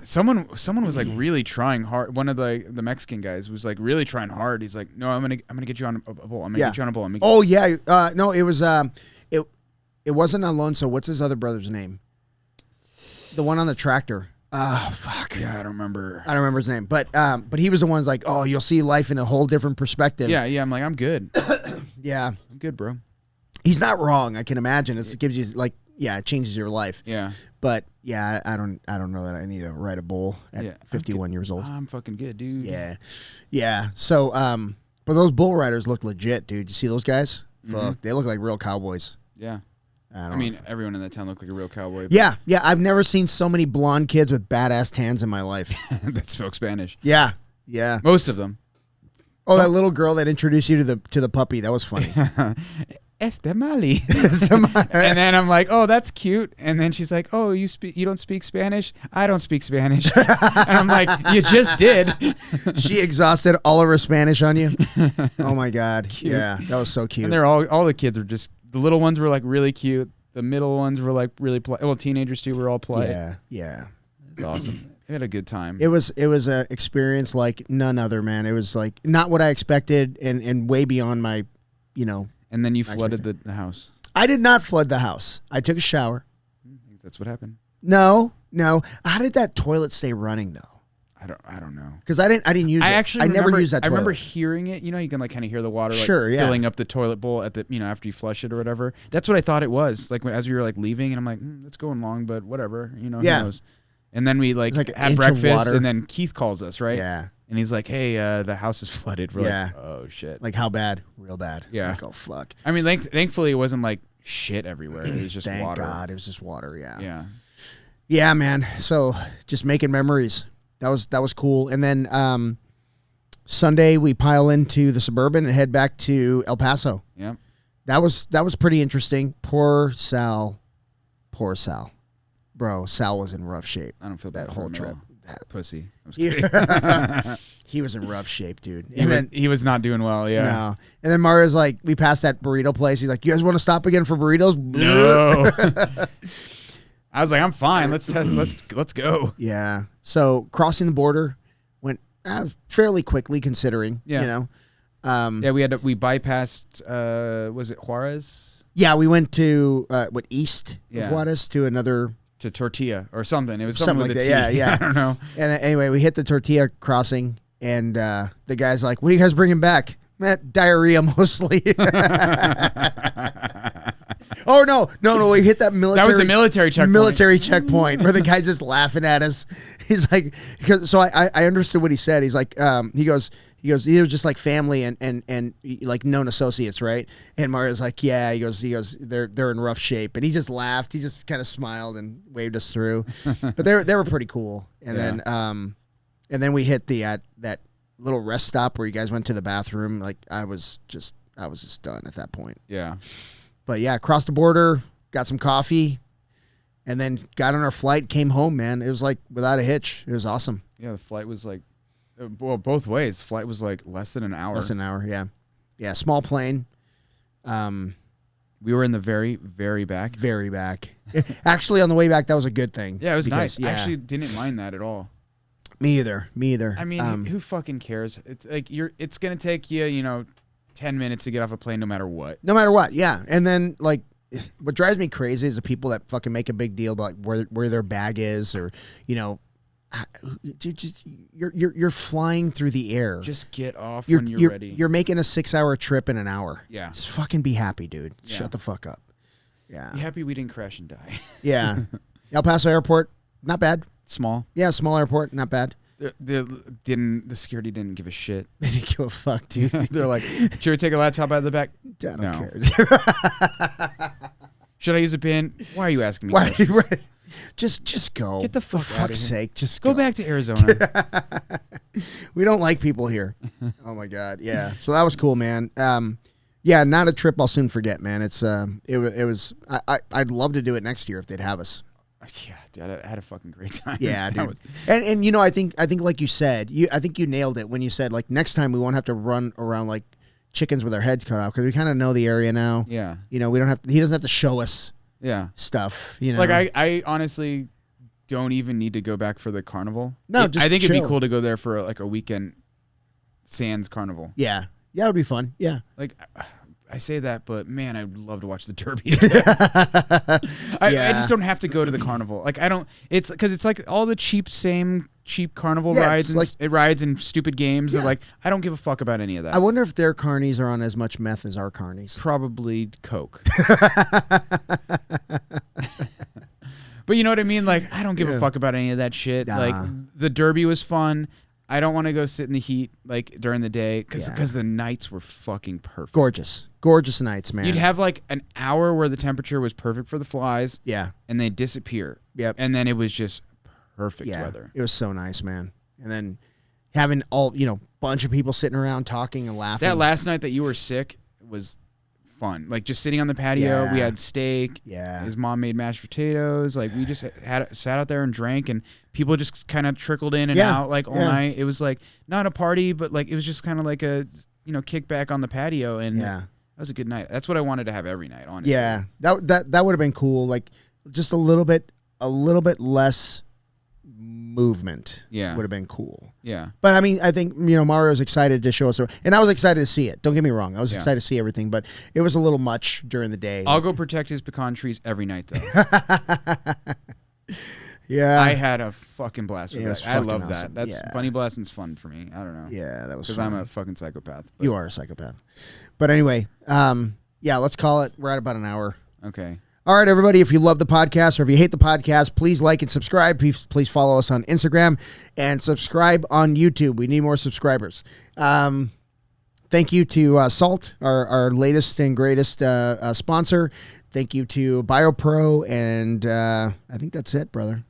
someone was like really trying hard. One of the Mexican guys was like really trying hard. He's like, no, I'm gonna get you on a bull. I'm gonna get you on a bull. Oh yeah, no, it was it wasn't Alonso. What's his other brother's name? The one on the tractor. Oh fuck. Yeah, I don't remember his name, but he was the one who's like, oh, you'll see life in a whole different perspective. Yeah. I'm like, I'm good. Yeah, I'm good, bro. He's not wrong. I can imagine it gives you like, it changes your life. Yeah. But yeah, I don't know that I need to ride a bull at 51 years old. I'm fucking good, dude. Yeah. So, but those bull riders look legit, dude. You see those guys? Fuck, they look like real cowboys. Yeah. I mean, everyone in that town looked like a real cowboy. Yeah. I've never seen so many blonde kids with badass tans in my life. That spoke Spanish. Yeah. Most of them. Oh, that little girl that introduced you to the puppy. That was funny. Mali. And then I'm like, oh, that's cute. And then she's like, oh, you don't speak Spanish? I don't speak Spanish. And I'm like, you just did. She exhausted all of her Spanish on you. Oh my God. Cute. Yeah, that was so cute. And they're all the kids were just, the little ones were like really cute. The middle ones were like really teenagers too were all polite. Yeah. It's awesome. We had a good time. It was an experience like none other, man. It was like not what I expected and way beyond my, And then you flooded the house. I did not flood the house. I took a shower. That's what happened. No. How did that toilet stay running though? I don't know. Because I didn't use it. I never used that toilet. I remember hearing it. You know, you can like kind of hear the water like filling up the toilet bowl at the after you flush it or whatever. That's what I thought it was. Like as we were like leaving, and I'm like, it's going long, but whatever. Who knows? And then we like had breakfast, and then Keith calls us, right? Yeah. And he's like, hey, the house is flooded. We're like, oh shit. Like how bad? Real bad. Yeah. Like, oh fuck. I mean, thankfully it wasn't like shit everywhere. It was just water. Thank God, it was just water. Yeah. Yeah. Yeah, man. So just making memories. That was cool. And then Sunday we pile into the Suburban and head back to El Paso. Yeah. That was pretty interesting. Poor Sal. Bro, Sal was in rough shape. I don't feel that bad whole for him trip. Pussy. I was kidding. He was in rough shape, dude. He was not doing well, yeah. No. And then Mario's like, we passed that burrito place. He's like, you guys want to stop again for burritos? No. I was like, I'm fine. Let's go. Yeah. So crossing the border went fairly quickly, considering. Yeah. You know. We bypassed. Was it Juarez? Yeah, we went to east of Juarez to another. To Tortilla or something. It was something like that. Yeah. I don't know. And then, anyway, we hit the Tortilla crossing, and the guy's like, "What are you guys bringing back?" Diarrhea mostly. Oh no! We hit that military. That was the military checkpoint. Military checkpoint where the guy's just laughing at us. He's like, so I understood what he said. He's like, he goes, these are just like family and like known associates, right? And Mario's like, yeah. He goes, they're in rough shape, and he just laughed. He just kind of smiled and waved us through. But they were pretty cool. And then we hit that little rest stop where you guys went to the bathroom. Like I was just done at that point. Yeah. But yeah, crossed the border, got some coffee, and then got on our flight, came home, man. It was like without a hitch. It was awesome. Yeah, the flight was like, well, both ways. The flight was like less than an hour. Less than an hour, yeah. Yeah, small plane. We were in the very, very back. Very back. Actually, on the way back, that was a good thing. Yeah, it was nice. Yeah. I actually didn't mind that at all. Me either. I mean, who fucking cares? It's like it's going to take you, 10 minutes to get off a plane no matter what. No matter what, yeah. And then, like, what drives me crazy is the people that fucking make a big deal about like, where their bag is or, you're flying through the air. Just get off when you're ready. You're making a 6-hour trip in an hour. Yeah. Just fucking be happy, dude. Yeah. Shut the fuck up. Yeah. Be happy we didn't crash and die. Yeah. El Paso Airport, not bad. Small. Yeah, small airport, not bad. The security didn't give a shit. They didn't give a fuck, dude. They're like, should we take a laptop out of the back? I don't care. Should I use a pin? Why are you asking me? Right. Just go. Get the fuck For out fuck's of here. sake, just go back to Arizona. We don't like people here. Oh my god, yeah. So that was cool, man. Yeah, not a trip I'll soon forget, man. It's it was. I'd love to do it next year if they'd have us. Yeah, dude, I had a fucking great time. Yeah, dude. And I think like you said, I think you nailed it when you said like next time we won't have to run around like chickens with our heads cut off because we kind of know the area now. Yeah. We don't have. He doesn't have to show us. Yeah. Stuff. Like I honestly don't even need to go back for the carnival. No, just I think chill. It'd be cool to go there for like a weekend Sands carnival. Yeah. Yeah, it would be fun. Yeah. Like. I say that, but man, I'd love to watch the Derby. I just don't have to go to the carnival. Like I don't. It's because it's like all the cheap carnival rides and like, rides and stupid games. Yeah. Like I don't give a fuck about any of that. I wonder if their carnies are on as much meth as our carnies. Probably coke. But you know what I mean? Like I don't give a fuck about any of that shit. Nah. Like the Derby was fun. I don't want to go sit in the heat like during the day because the nights were fucking perfect. Gorgeous nights, man. You'd have like an hour where the temperature was perfect for the flies. Yeah. And they disappear. Yep. And then it was just perfect weather. It was so nice, man. And then having all, bunch of people sitting around talking and laughing. That last night that you were sick was fun. Like just sitting on the patio, we had steak. Yeah. His mom made mashed potatoes. Like we just sat out there and drank, and people just kind of trickled in and out like all night. It was like not a party, but like it was just kind of like a kickback on the patio, and that was a good night. That's what I wanted to have every night, honestly. Yeah, that would have been cool. Like just a little bit less movement Yeah. would have been cool. Yeah. But I mean, I think, Mario's excited to show us, and I was excited to see it. Don't get me wrong. I was excited to see everything, but it was a little much during the day. I'll go protect his pecan trees every night, though. Yeah. I had a fucking blast with that. I love awesome. that. That's Bunny blasting's fun for me. I don't know. Yeah, that was because I'm a fucking psychopath. You are a psychopath. But anyway, let's call it. We're at about an hour. Okay. All right, everybody, if you love the podcast or if you hate the podcast, please like and subscribe. Please follow us on Instagram and subscribe on YouTube. We need more subscribers. Thank you to Salt, our latest and greatest sponsor. Thank you to BioPro, and I think that's it, brother.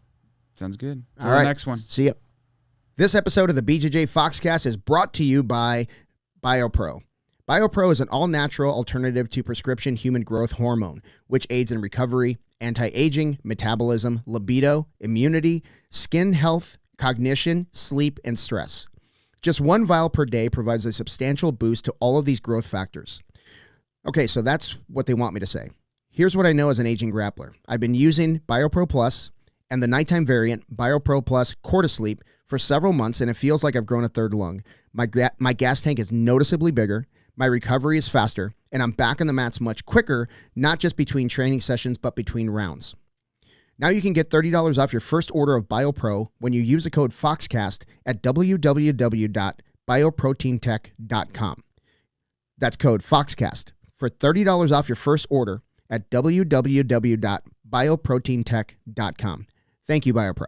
Sounds good. All right. The next one. See ya. This episode of the BJJ Foxcast is brought to you by BioPro. BioPro is an all-natural alternative to prescription human growth hormone, which aids in recovery, anti-aging, metabolism, libido, immunity, skin health, cognition, sleep, and stress. Just one vial per day provides a substantial boost to all of these growth factors. Okay, so that's what they want me to say. Here's what I know as an aging grappler. I've been using BioPro Plus and the nighttime variant, BioPro Plus Cortisleep, for several months, and it feels like I've grown a third lung. My gas tank is noticeably bigger, my recovery is faster, and I'm back on the mats much quicker, not just between training sessions, but between rounds. Now you can get $30 off your first order of BioPro when you use the code FOXCAST at www.bioproteintech.com. That's code FOXCAST for $30 off your first order at www.bioproteintech.com. Thank you, BioPro.